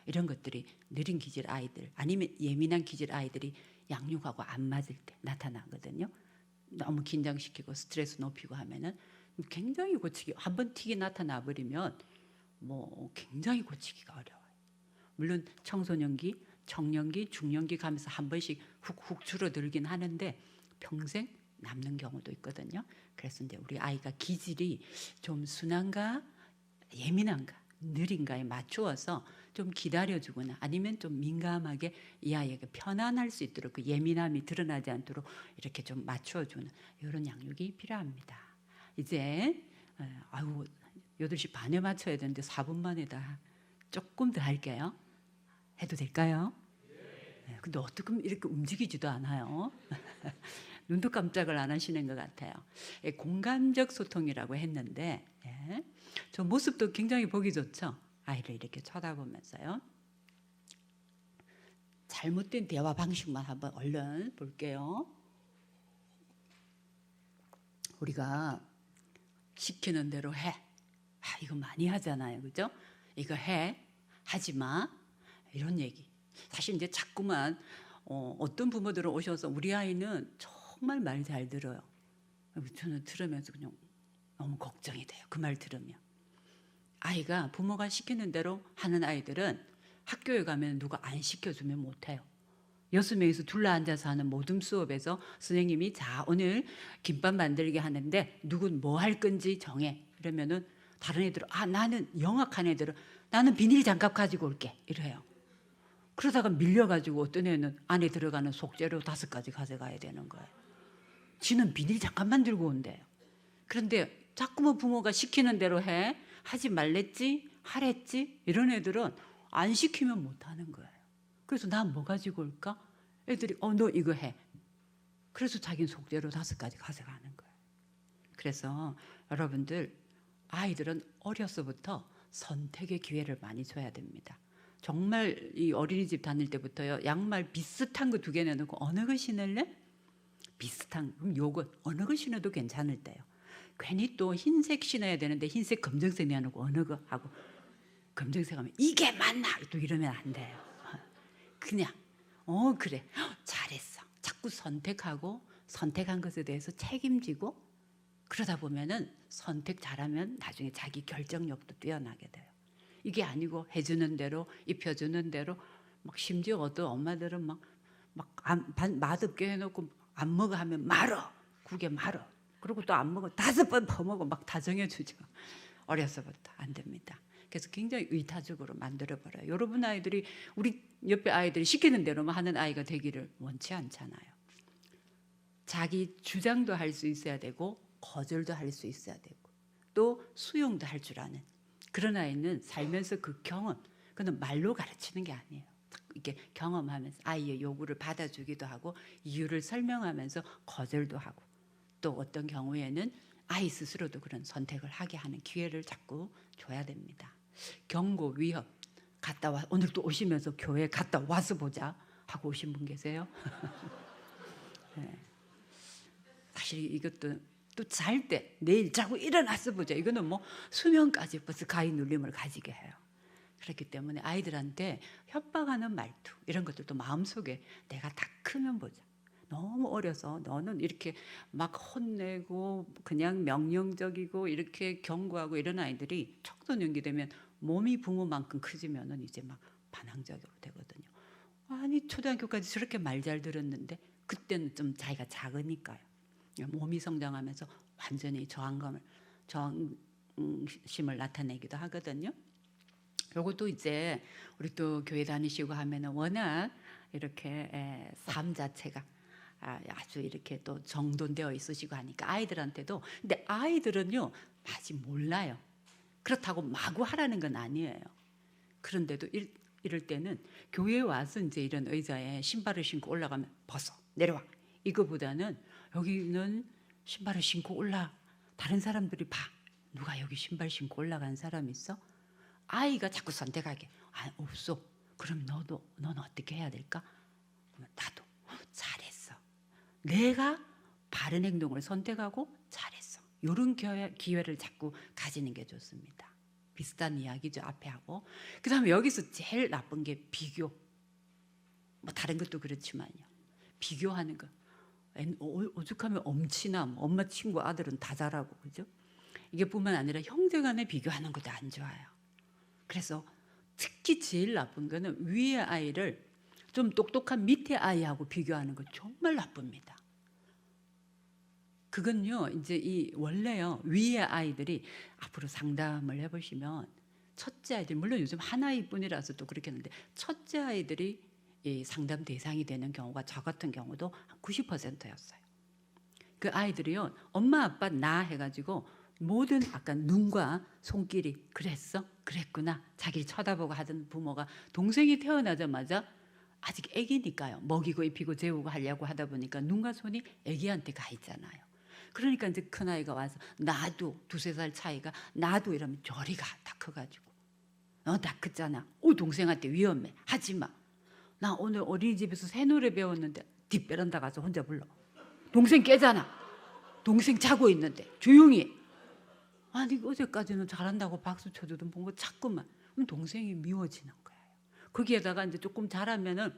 이런 것들이 느린 기질 아이들 아니면 예민한 기질 아이들이 양육하고 안 맞을 때 나타나거든요. 너무 긴장시키고 스트레스 높이고 하면은 굉장히 고치기, 한번 틱이 나타나 버리면 뭐 굉장히 고치기가 어려워요. 물론 청소년기, 청년기, 중년기 가면서 한 번씩 훅훅 줄어들긴 하는데 평생 남는 경우도 있거든요. 그래서 이제 우리 아이가 기질이 좀 순한가 예민한가 느린가에 맞추어서 좀 기다려주거나 아니면 좀 민감하게 이 아이에게 편안할 수 있도록 그 예민함이 드러나지 않도록 이렇게 좀 맞추어주는 이런 양육이 필요합니다. 이제 8시 반에 맞춰야 되는데 4분 만에 다 조금 더 할게요. 해도 될까요? 근데 어떻게 이렇게 움직이지도 않아요. 눈도 깜짝을 안 하시는 것 같아요. 공간적 소통이라고 했는데 저 모습도 굉장히 보기 좋죠. 아이를 이렇게 쳐다보면서요. 잘못된 대화 방식만 한번 얼른 볼게요. 우리가 시키는 대로 해. 이거 많이 하잖아요. 그죠? 이거 해. 하지 마. 이런 얘기. 사실 이제 자꾸만 어떤 부모들은 오셔서 우리 아이는 정말 말 잘 들어요. 저는 들으면서 그냥 너무 걱정이 돼요. 그 말 들으면. 아이가 부모가 시키는 대로 하는 아이들은 학교에 가면 누가 안 시켜주면 못해요. 6명이서 둘러앉아서 하는 모둠 수업에서 선생님이 자 오늘 김밥 만들게 하는데 누군 뭐 할 건지 정해. 이러면은 다른 애들은 나는 영악한 애들은 나는 비닐 장갑 가지고 올게 이래요. 그러다가 밀려가지고 어떤 애는 안에 들어가는 속재료 5가지 가져가야 되는 거예요. 지는 비닐 장갑만 들고 온대요. 그런데 자꾸만 부모가 시키는 대로 해. 하지 말랬지? 하랬지? 이런 애들은 안 시키면 못하는 거예요. 그래서 난 뭐 가지고 올까? 애들이 너 이거 해. 그래서 자기는 속재료 5가지 가져가는 거예요. 그래서 여러분들 아이들은 어려서부터 선택의 기회를 많이 줘야 됩니다. 정말 이 어린이집 다닐 때부터요. 양말 비슷한 거 2개 내놓고 어느 거 신을래? 비슷한 그럼 요거 어느 거 신어도 괜찮을 때요. 괜히 또 흰색 신어야 되는데 흰색 검정색 내놓고 어느 거 하고 검정색 하면 이게 맞나 또 이러면 안 돼요. 그냥 그래 잘했어. 자꾸 선택하고 선택한 것에 대해서 책임지고 그러다 보면은 선택 잘하면 나중에 자기 결정력도 뛰어나게 돼요. 이게 아니고 해주는 대로 입혀주는 대로 막 심지어 어떤 엄마들은 막 맛없게 해놓고 안 먹어 하면 말어 국에 말어 그리고 또 안 먹어 5번 퍼먹어 막 다정해주죠. 어려서부터 안 됩니다. 그래서 굉장히 의타적으로 만들어버려요. 여러분 아이들이 우리 옆에 아이들이 시키는 대로만 하는 아이가 되기를 원치 않잖아요. 자기 주장도 할 수 있어야 되고 거절도 할 수 있어야 되고 또 수용도 할 줄 아는 그런 아이는 살면서 그 경험 그건 말로 가르치는 게 아니에요. 이렇게 경험하면서 아이의 요구를 받아주기도 하고 이유를 설명하면서 거절도 하고 또 어떤 경우에는 아이 스스로도 그런 선택을 하게 하는 기회를 자꾸 줘야 됩니다. 경고, 위협 갔다 와 오늘 또 오시면서 교회 갔다 와서 보자 하고 오신 분 계세요? 네. 사실 이것도 또 잘 때 내일 자고 일어나서 보자 이거는 뭐 수면까지 벌써 가위 눌림을 가지게 해요. 그렇기 때문에 아이들한테 협박하는 말투 이런 것들도 마음속에 내가 다 크면 보자. 너무 어려서 너는 이렇게 막 혼내고 그냥 명령적이고 이렇게 경고하고 이런 아이들이 청소년기 되면 몸이 부모만큼 크지면은 이제 막 반항적으로 되거든요. 아니 초등학교까지 저렇게 말 잘 들었는데 그때는 좀 자기가 작으니까요. 몸이 성장하면서 완전히 저항심을 나타내기도 하거든요. 요것도 이제 우리 또 교회 다니시고 하면은 워낙 이렇게 삶 자체가 아주 이렇게 또 정돈되어 있으시고 하니까 아이들한테도 근데 아이들은요 아직 몰라요. 그렇다고 마구 하라는 건 아니에요. 그런데도 이럴 때는 교회에 와서 이제 이런 의자에 신발을 신고 올라가면 벗어 내려와 이거보다는 여기는 신발을 신고 다른 사람들이 봐 누가 여기 신발 신고 올라간 사람 있어? 아이가 자꾸 선택하게 없어. 그럼 너는 어떻게 해야 될까? 나도 잘했어. 내가 바른 행동을 선택하고 잘했어. 이런 기회를 자꾸 가지는 게 좋습니다. 비슷한 이야기죠 앞에 하고. 그 다음에 여기서 제일 나쁜 게 비교. 뭐 다른 것도 그렇지만요. 비교하는 거. 오죽하면 엄친아, 엄마 친구 아들은 다 잘하고 그죠? 이게 뿐만 아니라 형제간에 비교하는 것도 안 좋아요. 그래서 특히 제일 나쁜 거는 위의 아이를 좀 똑똑한 밑에 아이하고 비교하는 거 정말 나쁩니다. 그건요 이제 원래요 위의 아이들이 앞으로 상담을 해보시면 첫째 아이들 물론 요즘 한 아이뿐이라서 또 그렇게 했는데 첫째 아이들이 이 상담 대상이 되는 경우가 저 같은 경우도 한 90%였어요. 그 아이들이요 엄마 아빠 나 해가지고 모든 아까 눈과 손길이 그랬어? 그랬구나 자기를 쳐다보고 하던 부모가 동생이 태어나자마자 아직 아기니까요. 먹이고 입히고 재우고 하려고 하다 보니까 눈과 손이 아기한테 가 있잖아요. 그러니까 이제 큰아이가 와서 나도 두세 살 차이가 나도 이러면 저리 가. 다 커가지고. 다 컸잖아. 동생한테 위험해. 하지 마. 나 오늘 어린이집에서 새 노래 배웠는데 뒷베란다 가서 혼자 불러. 동생 깨잖아. 동생 자고 있는데 조용히 해. 아니 어제까지는 잘한다고 박수 쳐주던 거 자꾸만. 그럼 동생이 미워지는 거예요. 거기에다가 이제 조금 자라면은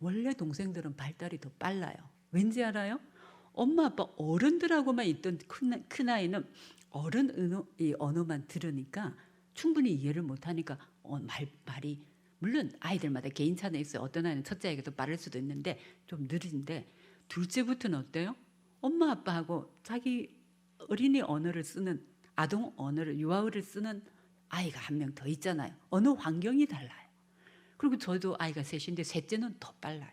원래 동생들은 발달이 더 빨라요. 왠지 알아요? 엄마 아빠 어른들하고만 있던 큰아이는 어른 이 언어만 들으니까 충분히 이해를 못하니까 말이 물론 아이들마다 개인차는 있어요. 어떤 아이는 첫째 아이가 더 빠를 수도 있는데 좀 느린데 둘째부터는 어때요? 엄마 아빠하고 자기 어린이 언어를 쓰는 아동 언어를 유아어를 쓰는 아이가 한 명 더 있잖아요. 언어 환경이 달라요. 그리고 저도 아이가 셋인데 셋째는 더 빨라요.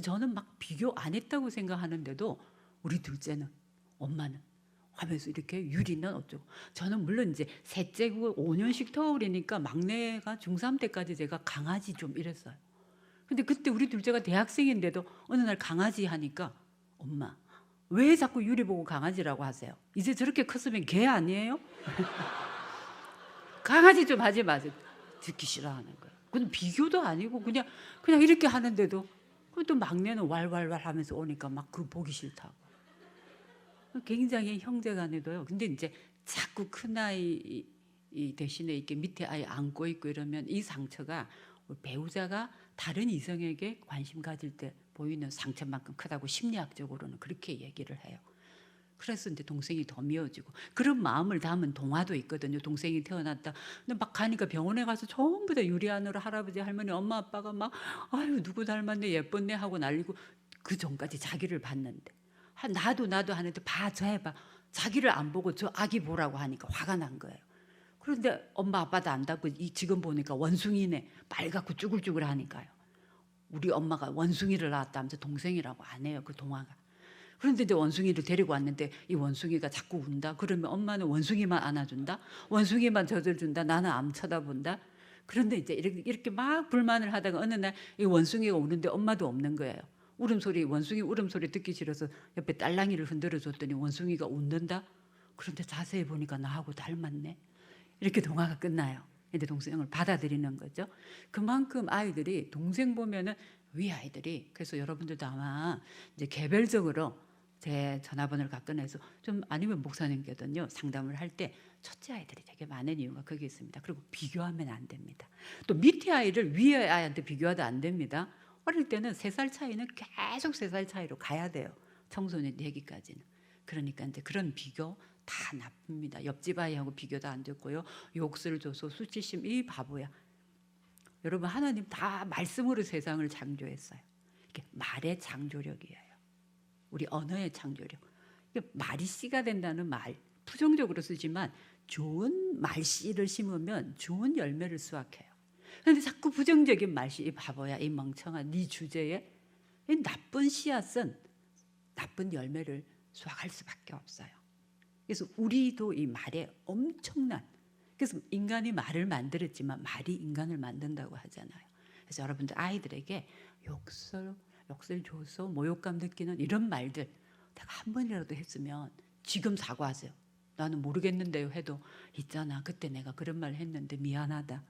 저는 막 비교 안 했다고 생각하는데도 우리 둘째는 엄마는 하면서 이렇게 유리는 어쩌고. 저는 물론 이제 셋째고 5년씩 터울이니까 막내가 중3 때까지 제가 강아지 좀 이랬어요. 근데 그때 우리 둘째가 대학생인데도 어느 날 강아지 하니까 엄마 왜 자꾸 유리 보고 강아지라고 하세요? 이제 저렇게 컸으면 개 아니에요? 강아지 좀 하지 마세요. 듣기 싫어하는 거예요. 그건 비교도 아니고 그냥 이렇게 하는데도 또 막내는 왈왈왈 하면서 오니까 막 그 보기 싫다고. 굉장히 형제간에도요. 근데 이제 자꾸 큰아이 대신에 이렇게 밑에 아이 안고 있고 이러면 이 상처가 배우자가 다른 이성에게 관심 가질 때 보이는 상처만큼 크다고 심리학적으로는 그렇게 얘기를 해요. 그래서 이제 동생이 더 미워지고 그런 마음을 담은 동화도 있거든요. 동생이 태어났다. 근데 막 가니까 병원에 가서 전부 다 유리안으로 할아버지 할머니 엄마 아빠가 막 아유 누구 닮았네 예뻤네 하고 난리고 그 전까지 자기를 봤는데 나도 하는데 봐 저 해봐 자기를 안 보고 저 아기 보라고 하니까 화가 난 거예요. 그런데 엄마 아빠도 안다고 지금 보니까 원숭이네 빨갛고 쭈글쭈글 하니까요. 우리 엄마가 원숭이를 낳았다면서 동생이라고 안 해요. 그 동화가. 그런데 이제 원숭이를 데리고 왔는데 이 원숭이가 자꾸 운다. 그러면 엄마는 원숭이만 안아준다. 원숭이만 젖어준다. 나는 안 쳐다본다. 그런데 이제 이렇게 막 불만을 하다가 어느 날 이 원숭이가 우는데 엄마도 없는 거예요. 원숭이 울음소리 듣기 싫어서 옆에 딸랑이를 흔들어 줬더니 원숭이가 웃는다. 그런데 자세히 보니까 나하고 닮았네. 이렇게 동화가 끝나요. 근데 동생을 받아들이는 거죠. 그만큼 아이들이 동생 보면은 우리 아이들이 그래서 여러분들도 아마 이제 개별적으로 제 전화번호를 갖꺼내서 좀 아니면 목사님께든요 상담을 할 때 첫째 아이들이 되게 많은 이유가 거기 있습니다. 그리고 비교하면 안 됩니다. 또 밑에 아이를 위에 아이한테 비교하도 안 됩니다. 어릴 때는 3살 차이는 계속 3살 차이로 가야 돼요. 청소년 되기까지는. 그러니까 이제 그런 비교 다 나쁩니다. 옆집 아이하고 비교도 안 됐고요. 욕설 줘서 수치심 이 바보야. 여러분 하나님 다 말씀으로 세상을 창조했어요. 이게 말의 창조력이에요. 우리 언어의 창조력. 말이 씨가 된다는 말 부정적으로 쓰지만 좋은 말씨를 심으면 좋은 열매를 수확해요. 그런데 자꾸 부정적인 말씨 이 바보야 이 멍청한 네 주제에 이 나쁜 씨앗은 나쁜 열매를 수확할 수밖에 없어요. 그래서 우리도 이 말에 엄청난 그래서 인간이 말을 만들었지만 말이 인간을 만든다고 하잖아요. 그래서 여러분들 아이들에게 욕설 줘서 모욕감 느끼는 이런 말들 내가 한 번이라도 했으면 지금 사과하세요. 나는 모르겠는데요 해도 있잖아 그때 내가 그런 말 했는데 미안하다.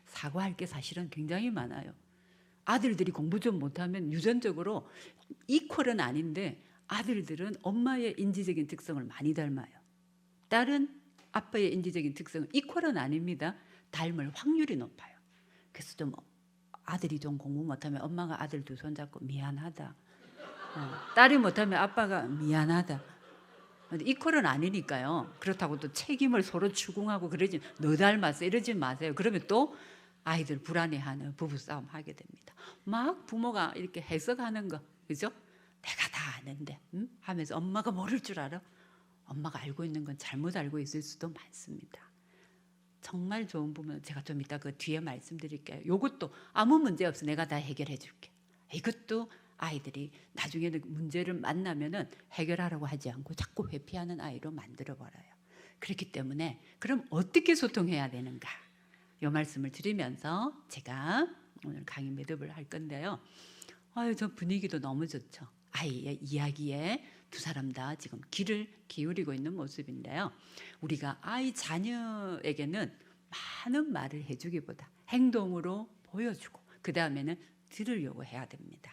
사과할 게 사실은 굉장히 많아요. 아들들이 공부 좀 못하면 유전적으로 이퀄은 아닌데 아들들은 엄마의 인지적인 특성을 많이 닮아요. 딸은 아빠의 인지적인 특성은 이퀄은 아닙니다. 닮을 확률이 높아요. 그래서 좀 아들이 좀 공부 못하면 엄마가 아들 두 손 잡고 미안하다. 딸이 못하면 아빠가 미안하다. 이퀄은 아니니까요. 그렇다고 또 책임을 서로 추궁하고 그러지 너 닮았어 이러지 마세요. 그러면 또 아이들 불안해하는 부부싸움 하게 됩니다. 막 부모가 이렇게 해석하는 거 그죠? 내가 다 아는데 하면서 엄마가 모를 줄 알아? 엄마가 알고 있는 건 잘못 알고 있을 수도 많습니다. 정말 좋은 부모는 제가 좀 이따 그 뒤에 말씀드릴게요. 이것도 아무 문제 없어 내가 다 해결해 줄게. 이것도 아이들이 나중에는 문제를 만나면은 해결하라고 하지 않고 자꾸 회피하는 아이로 만들어 버려요. 그렇기 때문에 그럼 어떻게 소통해야 되는가? 이 말씀을 드리면서 제가 오늘 강의 매듭을 할 건데요. 아유, 저 분위기도 너무 좋죠. 아이의 이야기에 두 사람 다 지금 귀를 기울이고 있는 모습인데요. 우리가 아이 자녀에게는 많은 말을 해주기보다 행동으로 보여주고 그 다음에는 들으려고 해야 됩니다.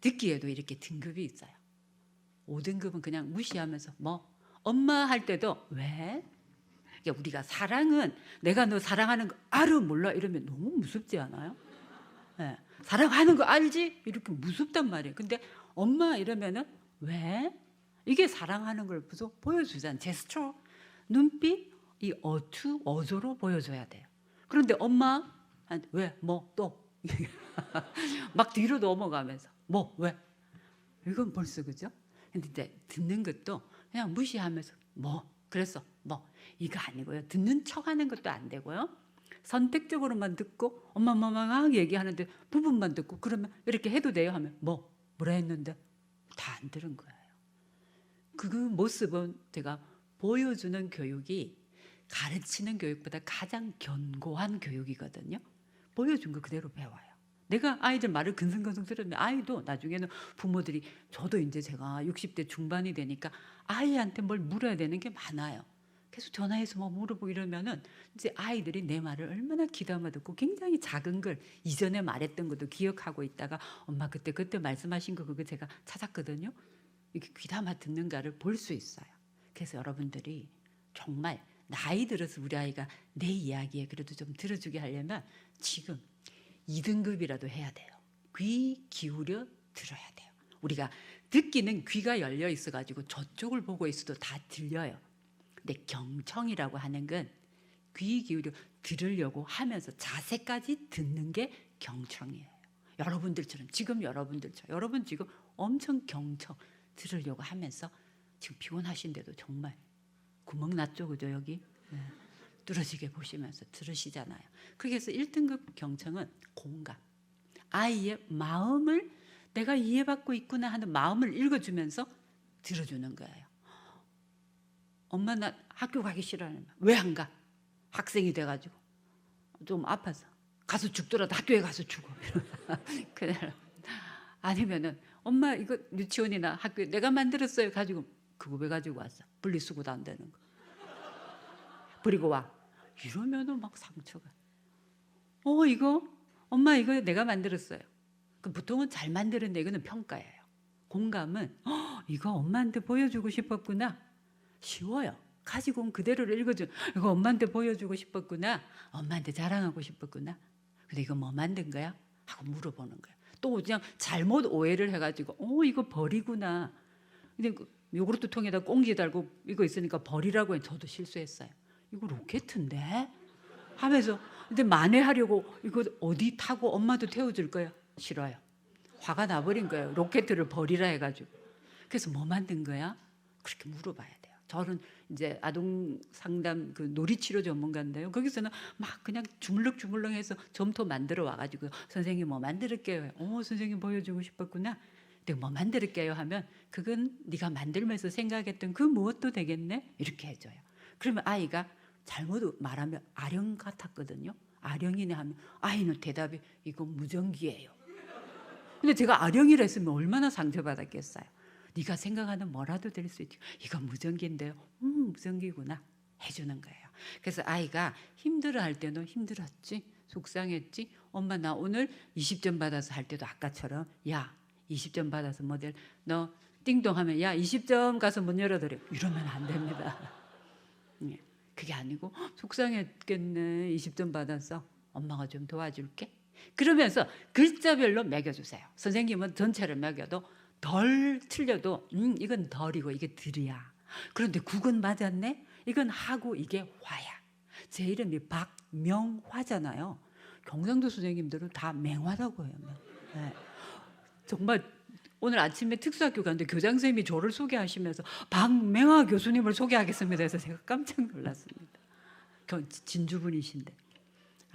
듣기에도 이렇게 등급이 있어요. 5등급은 그냥 무시하면서 뭐 엄마 할 때도 왜? 우리가 사랑은 내가 너 사랑하는 거 알아 몰라 이러면 너무 무섭지 않아요? 네. 사랑하는 거 알지? 이렇게 무섭단 말이에요. 근데 엄마 이러면은 왜? 이게 사랑하는 걸 보여주잖아요. 제스처, 눈빛, 이 어조로 보여줘야 돼요. 그런데 엄마 왜? 뭐 또? 막 뒤로 넘어가면서 뭐 왜? 이건 벌써 그죠? 근데 이제 듣는 것도 그냥 무시하면서 뭐 그랬어 뭐 이거 아니고요. 듣는 척하는 것도 안 되고요. 선택적으로만 듣고 엄마 막 얘기하는데 부분만 듣고 그러면 이렇게 해도 돼요 하면 뭐라 했는데 다 안 들은 거예요. 그 모습은 제가 보여주는 교육이 가르치는 교육보다 가장 견고한 교육이거든요. 보여준 거 그대로 배워요. 내가 아이들 말을 근성근성 들으면 아이도 나중에는 부모들이 저도 이제 제가 60대 중반이 되니까 아이한테 뭘 물어야 되는 게 많아요. 계속 전화해서 뭐 물어보고 이러면은 이제 아이들이 내 말을 얼마나 귀담아 듣고 굉장히 작은 걸 이전에 말했던 것도 기억하고 있다가 엄마 그때 말씀하신 거 그거 제가 찾았거든요. 이렇게 귀담아 듣는가를 볼 수 있어요. 그래서 여러분들이 정말 나이 들어서 우리 아이가 내 이야기에 그래도 좀 들어주게 하려면 지금 2등급이라도 해야 돼요. 귀 기울여 들어야 돼요. 우리가 듣기는 귀가 열려 있어가지고 저쪽을 보고 있어도 다 들려요. 근데 경청이라고 하는 건 귀 기울여 들으려고 하면서 자세까지 듣는 게 경청이에요. 여러분들처럼 지금 여러분 지금 엄청 경청 들으려고 하면서 지금 피곤하신데도 정말 구멍 났죠, 그죠 여기? 네. 뚫어지게 보시면서 들으시잖아요. 그래서 1등급 경청은 공감. 아이의 마음을 내가 이해받고 있구나 하는 마음을 읽어주면서 들어주는 거예요. 엄마 나 학교 가기 싫어하는 왜 안 가? 학생이 돼가지고 좀 아파서 가서 죽더라도 학교에 가서 죽어. 아니면은 엄마 이거 유치원이나 학교에 내가 만들었어요 가지고 그거 왜 가지고 왔어? 분리수거도 안 되는 거. 버리고 와. 이러면은 막 상처가. 이거 엄마 이거 내가 만들었어요. 그 보통은 잘 만들었는데 이거는 평가예요. 공감은 이거 엄마한테 보여주고 싶었구나. 쉬워요. 가지고 온 그대로를 읽어줘. 이거 엄마한테 보여주고 싶었구나. 엄마한테 자랑하고 싶었구나. 근데 이거 뭐 만든 거야? 하고 물어보는 거야. 또 그냥 잘못 오해를 해가지고 이거 버리구나. 근데 요구르트 통에다 꽁지 달고 이거 있으니까 버리라고 해. 저도 실수했어요. 이거 로켓인데? 하면서 근데 만회하려고 이거 어디 타고 엄마도 태워줄 거야? 싫어요. 화가 나버린 거예요. 로켓을 버리라 해가지고. 그래서 뭐 만든 거야? 그렇게 물어봐야 돼요. 저는 이제 아동 상담 그 놀이치료 전문가인데요. 거기서는 막 그냥 주물럭주물럭해서 점토 만들어 와가지고 선생님 뭐 만들게요. 선생님 보여주고 싶었구나. 근데 뭐 만들게요 하면 그건 네가 만들면서 생각했던 그 무엇도 되겠네. 이렇게 해줘요. 그러면 아이가 잘못 말하면 아령 같았거든요. 아령이네 하면 아이는 대답이 이거 무전기예요. 근데 제가 아령이라 했으면 얼마나 상처받았겠어요. 네가 생각하는 뭐라도 될 수 있지. 이거 무전기인데요. 무전기구나 해주는 거예요. 그래서 아이가 힘들어할 때는 힘들었지, 속상했지. 엄마 나 오늘 20점 받아서 할 때도 아까처럼 야 20점 받아서 모델 너 띵동하면 야 20점 가서 문 열어드려 이러면 안 됩니다. 그게 아니고 속상했겠네 20점 받았어 엄마가 좀 도와줄게 그러면서 글자별로 매겨주세요. 선생님은 전체를 매겨도 덜 틀려도 이건 덜이고 이게 들이야. 그런데 국은 맞았네. 이건 하고 이게 화야. 제 이름이 박명화잖아요. 경상도 선생님들은 다 맹화라고 해요. 네. 정말 오늘 아침에 특수학교 갔는데 교장 선생님이 저를 소개하시면서 박명화 교수님을 소개하겠습니다 해서 제가 깜짝 놀랐습니다. 진주분이신데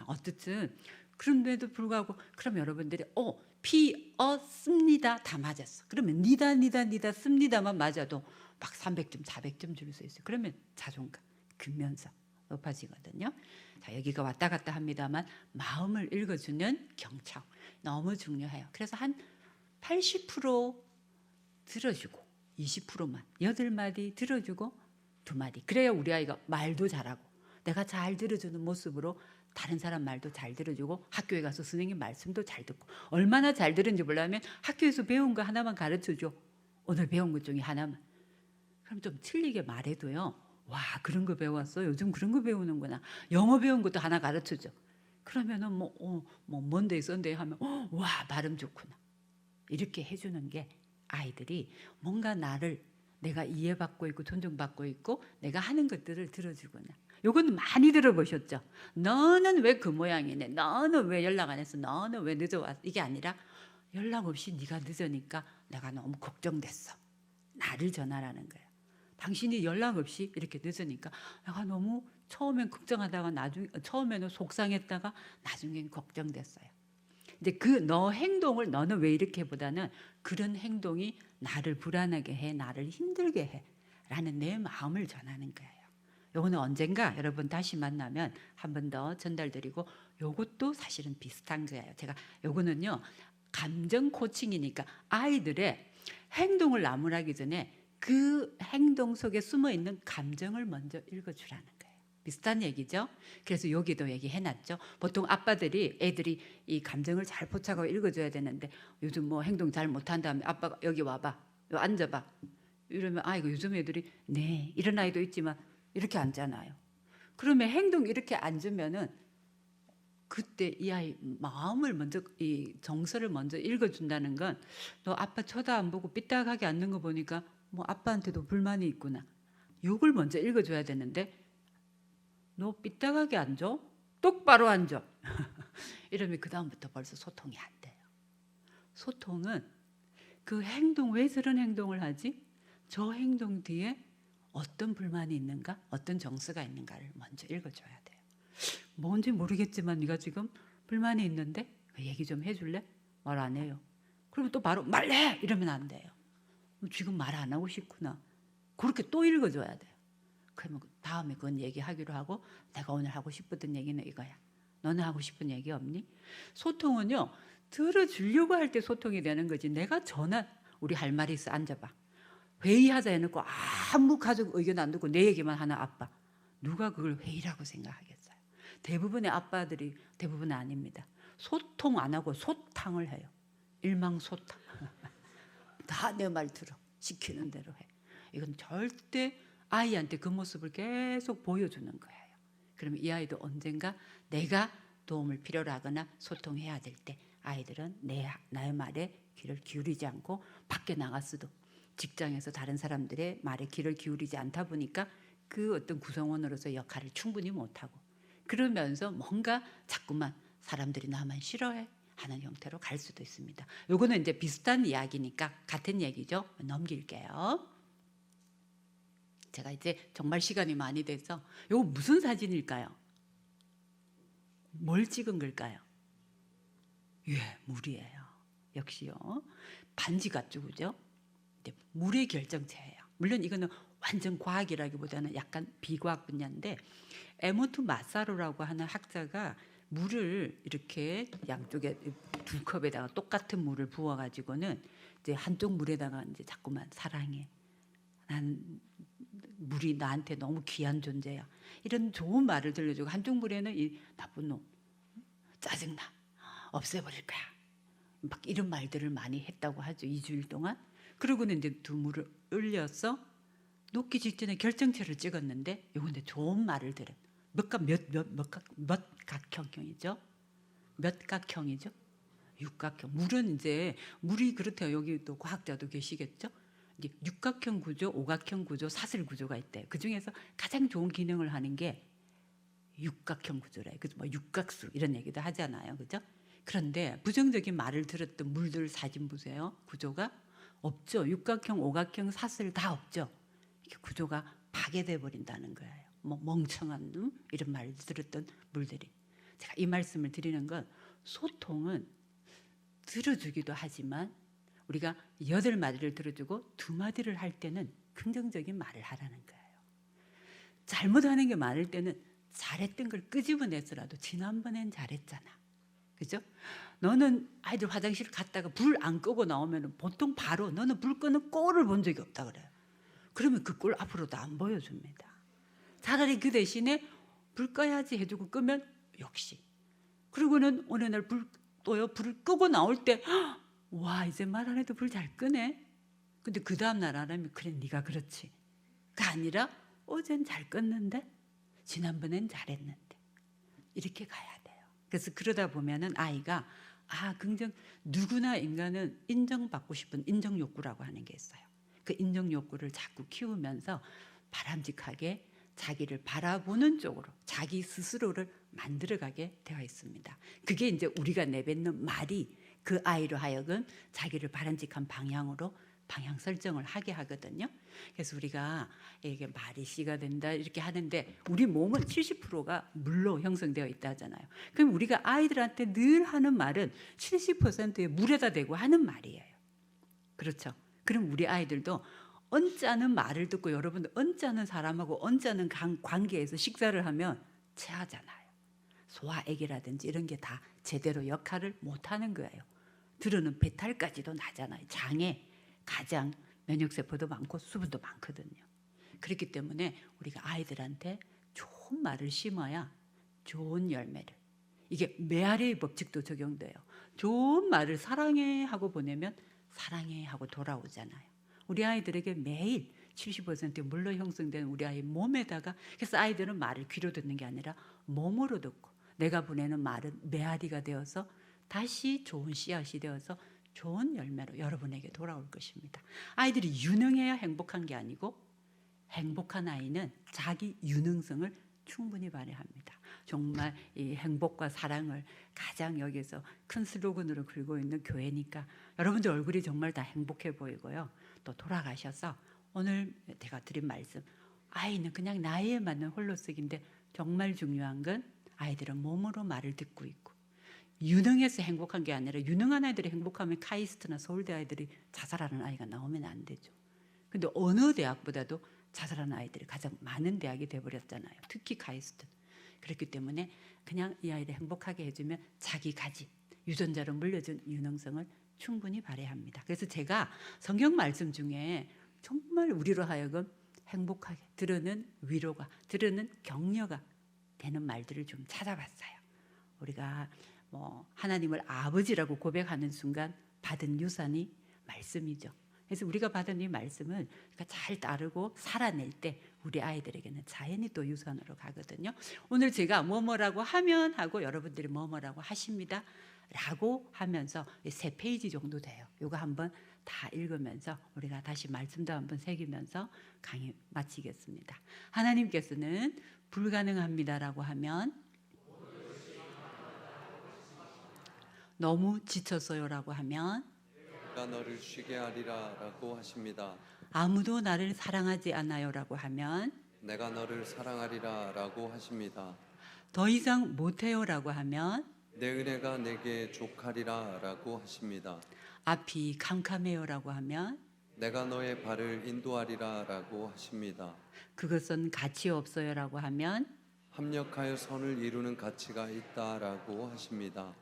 어쨌든 그런데도 불구하고 그럼 여러분들이 피었습니다 다 맞았어. 그러면 니다 씁니다만 맞아도 막 300점 400점 줄 수 있어요. 그러면 자존감, 근면서 높아지거든요. 자, 여기가 왔다 갔다 합니다만 마음을 읽어주는 경청 너무 중요해요. 그래서 한 80% 들어주고 20%만 8마디 들어주고 2마디. 그래야 우리 아이가 말도 잘하고 내가 잘 들어주는 모습으로 다른 사람 말도 잘 들어주고 학교에 가서 선생님 말씀도 잘 듣고 얼마나 잘 들은지 몰라면 학교에서 배운 거 하나만 가르쳐줘. 오늘 배운 것 중에 하나만. 그럼 좀 틀리게 말해도요. 와 그런 거 배웠어. 요즘 그런 거 배우는구나. 영어 배운 것도 하나 가르쳐줘. 그러면은 뭐 먼데이 썬데이 하면 와 발음 좋구나. 이렇게 해주는 게 아이들이 뭔가 나를 내가 이해받고 있고 존중받고 있고 내가 하는 것들을 들어주구나. 요건 많이 들어보셨죠? 너는 왜 그 모양이네. 너는 왜 연락 안 했어. 너는 왜 늦어왔어. 이게 아니라 연락 없이 네가 늦으니까 내가 너무 걱정됐어. 나를 전하라는 거예요. 당신이 연락 없이 이렇게 늦으니까 내가 너무 처음엔 걱정하다가 처음에는 속상했다가 나중엔 걱정됐어요. 이제 그 너 행동을 너는 왜 이렇게 보다는 그런 행동이 나를 불안하게 해, 나를 힘들게 해 라는 내 마음을 전하는 거예요. 요거는 언젠가 여러분 다시 만나면 한 번 더 전달드리고 요것도 사실은 비슷한 거예요. 제가 요거는요 감정 코칭이니까 아이들의 행동을 나무라기 전에 그 행동 속에 숨어 있는 감정을 먼저 읽어주라는 거예요. 비슷한 얘기죠. 그래서 여기도 얘기해놨죠. 보통 아빠들이 애들이 이 감정을 잘 포착하고 읽어줘야 되는데 요즘 뭐 행동 잘 못한 다음에 아빠가 여기 와봐, 여기 앉아봐 이러면 아이고 요즘 애들이 네 이런 아이도 있지만 이렇게 앉잖아요. 그러면 행동 이렇게 앉으면은 그때 이 아이 마음을 먼저 이 정서를 먼저 읽어준다는 건 너 아빠 쳐다 안 보고 삐딱하게 앉는 거 보니까 뭐 아빠한테도 불만이 있구나. 욕을 먼저 읽어줘야 되는데 너 삐딱하게 앉아? 똑바로 앉아. 이러면 그 다음부터 벌써 소통이 안 돼요. 소통은 그 행동 왜 저런 행동을 하지? 저 행동 뒤에 어떤 불만이 있는가? 어떤 정서가 있는가를 먼저 읽어줘야 돼요. 뭔지 모르겠지만 네가 지금 불만이 있는데 얘기 좀 해줄래? 말 안 해요. 그러면 또 바로 말해! 이러면 안 돼요. 지금 말 안 하고 싶구나. 그렇게 또 읽어줘야 돼요. 그러면 다음에 그건 얘기하기로 하고 내가 오늘 하고 싶었던 얘기는 이거야. 너는 하고 싶은 얘기 없니? 소통은요. 들어주려고 할 때 소통이 되는 거지. 내가 우리 할 말이 있어. 앉아봐. 회의하자 해놓고 아무 가족 의견 안 듣고 내 얘기만 하는 아빠. 누가 그걸 회의라고 생각하겠어요? 대부분의 아빠들이 대부분은 아닙니다. 소통 안 하고 소탕을 해요. 일망소탕. 다 내 말 들어. 시키는 대로 해. 이건 절대 아이한테 그 모습을 계속 보여주는 거예요. 그러면 이 아이도 언젠가 내가 도움을 필요로 하거나 소통해야 될 때 아이들은 나의 말에 귀를 기울이지 않고 밖에 나갔어도 직장에서 다른 사람들의 말에 귀를 기울이지 않다 보니까 그 어떤 구성원으로서 역할을 충분히 못하고 그러면서 뭔가 자꾸만 사람들이 나만 싫어해 하는 형태로 갈 수도 있습니다. 요거는 이제 비슷한 이야기니까 같은 얘기죠. 넘길게요. 제가 이제 정말 시간이 많이 돼서 요거 무슨 사진일까요? 뭘 찍은 걸까요? 예, 물이에요. 역시요. 반지 같죠, 그죠? 물의 결정체예요. 물론 이거는 완전 과학이라기보다는 약간 비과학 분야인데 에모트 마사로라고 하는 학자가 물을 이렇게 양쪽에 두 컵에다가 똑같은 물을 부어가지고는 이제 한쪽 물에다가 이제 자꾸만 사랑해. 난 물이 나한테 너무 귀한 존재야. 이런 좋은 말을 들려주고 한쪽 물에는 이 나쁜 놈, 짜증나, 없애버릴 거야. 막 이런 말들을 많이 했다고 하죠. 2주일 동안. 그러고는 이제 두 물을 올려서 녹기 직전에 결정체를 찍었는데 요건데 좋은 말을 들은 몇 각형이죠? 몇 각형이죠? 육각형. 물은 이제 물이 그렇대요. 여기 또 과학자도 계시겠죠? 이제 육각형 구조, 오각형 구조, 사슬 구조가 있대요. 그 중에서 가장 좋은 기능을 하는 게 육각형 구조래요. 그래서 뭐 육각수 이런 얘기도 하잖아요, 그죠? 그런데 부정적인 말을 들었던 물들 사진 보세요. 구조가 없죠. 육각형, 오각형, 사슬 다 없죠. 이게 구조가 파괴돼 버린다는 거예요. 뭐 멍청한 놈 이런 말을 들었던 물들이. 제가 이 말씀을 드리는 건 소통은 들어주기도 하지만 우리가 8마디를 들어주고 2마디를 할 때는 긍정적인 말을 하라는 거예요. 잘못하는 게 많을 때는 잘했던 걸 끄집어내서라도 지난번엔 잘했잖아. 그죠? 너는 아이들 화장실 갔다가 불 안 끄고 나오면 보통 바로 너는 불 끄는 꼴을 본 적이 없다 그래요. 그러면 그 꼴 앞으로도 안 보여줍니다. 차라리 그 대신에 불 꺼야지 해주고 끄면 역시. 그리고는 어느 날 불을 끄고 나올 때 와 이제 말 안 해도 불 잘 끄네. 근데 그 다음 날 안 하면 그래 네가 그렇지. 가 아니라 어젠 잘 껐는데 지난번엔 잘했는데 이렇게 가야 돼요. 그래서 그러다 보면은 아이가 누구나 인간은 인정받고 싶은 인정 욕구라고 하는 게 있어요. 그 인정 욕구를 자꾸 키우면서 바람직하게 자기를 바라보는 쪽으로 자기 스스로를 만들어가게 되어 있습니다. 그게 이제 우리가 내뱉는 말이 그 아이로 하여금 자기를 바람직한 방향으로 방향 설정을 하게 하거든요. 그래서 우리가 이게 말이 씨가 된다 이렇게 하는데 우리 몸은 70%가 물로 형성되어 있다 하잖아요. 그럼 우리가 아이들한테 늘 하는 말은 70%의 물에다 대고 하는 말이에요. 그렇죠? 그럼 우리 아이들도 언짢은 말을 듣고 여러분들 언짢은 사람하고 언짢은 관계에서 식사를 하면 체하잖아요. 소화액이라든지 이런 게 다 제대로 역할을 못하는 거예요. 들어는 배탈까지도 나잖아요. 장에 가장 면역세포도 많고 수분도 많거든요. 그렇기 때문에 우리가 아이들한테 좋은 말을 심어야 좋은 열매를. 이게 메아리의 법칙도 적용돼요. 좋은 말을 사랑해 하고 보내면 사랑해 하고 돌아오잖아요. 우리 아이들에게 매일 70% 물로 형성된 우리 아이 몸에다가 그래서 아이들은 말을 귀로 듣는 게 아니라 몸으로 듣고 내가 보내는 말은 메아리가 되어서 다시 좋은 씨앗이 되어서 좋은 열매로 여러분에게 돌아올 것입니다. 아이들이 유능해야 행복한 게 아니고 행복한 아이는 자기 유능성을 충분히 발휘합니다. 정말 이 행복과 사랑을 가장 여기서 큰 슬로건으로 걸고 있는 교회니까 여러분들 얼굴이 정말 다 행복해 보이고요. 또 돌아가셔서 오늘 제가 드린 말씀 아이는 그냥 나이에 맞는 홀로쓰기인데 정말 중요한 건 아이들은 몸으로 말을 듣고 있고 유능해서 행복한 게 아니라 유능한 아이들이 행복하면 카이스트나 서울대 아이들이 자살하는 아이가 나오면 안 되죠. 근데 어느 대학보다도 자살하는 아이들이 가장 많은 대학이 돼버렸잖아요. 특히 카이스트. 그렇기 때문에 그냥 이 아이를 행복하게 해주면 자기 가진 유전자로 물려준 유능성을 충분히 발휘합니다. 그래서 제가 성경 말씀 중에 정말 우리로 하여금 행복하게 들으는 위로가 들으는 격려가 되는 말들을 좀 찾아봤어요. 우리가 하나님을 아버지라고 고백하는 순간 받은 유산이 말씀이죠. 그래서 우리가 받은 이 말씀을 잘 따르고 살아낼 때 우리 아이들에게는 자연히 또 유산으로 가거든요. 오늘 제가 뭐뭐라고 하면 하고 여러분들이 뭐뭐라고 하십니다 라고 하면서 3페이지 정도 돼요. 이거 한번 다 읽으면서 우리가 다시 말씀도 한번 새기면서 강의 마치겠습니다. 하나님께서는 불가능합니다라고 하면 너무 지쳤어요라고 하면 내가 너를 쉬게 하리라라고 하십니다. 아무도 나를 사랑하지 않아요라고 하면 내가 너를 사랑하리라라고 하십니다. 더 이상 못해요라고 하면 내 은혜가 내게 족하리라라고 하십니다. 앞이 캄캄해요라고 하면 내가 너의 발을 인도하리라라고 하십니다. 그것은 가치 없어요라고 하면 합력하여 선을 이루는 가치가 있다라고 하십니다.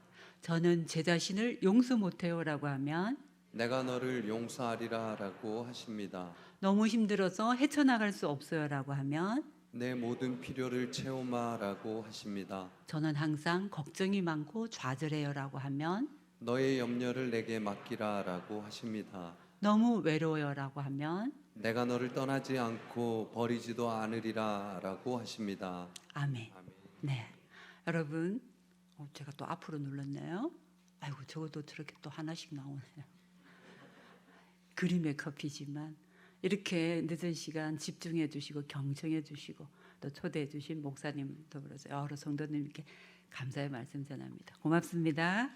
저는 제 자신을 용서 못해요라고 하면 내가 너를 용서하리라라고 하십니다. 너무 힘들어서 헤쳐나갈 수 없어요라고 하면 내 모든 필요를 채우마라고 하십니다. 저는 항상 걱정이 많고 좌절해요라고 하면 너의 염려를 내게 맡기라라고 하십니다. 너무 외로워요라고 하면 내가 너를 떠나지 않고 버리지도 않으리라라고 하십니다. 아멘. 네, 여러분 제가 또 앞으로 눌렀네요. 아이고 저것도 저렇게 또 하나씩 나오네요. 그림의 커피지만 이렇게 늦은 시간 집중해 주시고 경청해 주시고 또 초대해 주신 목사님 더불어서 여러 성도님께 감사의 말씀 전합니다. 고맙습니다.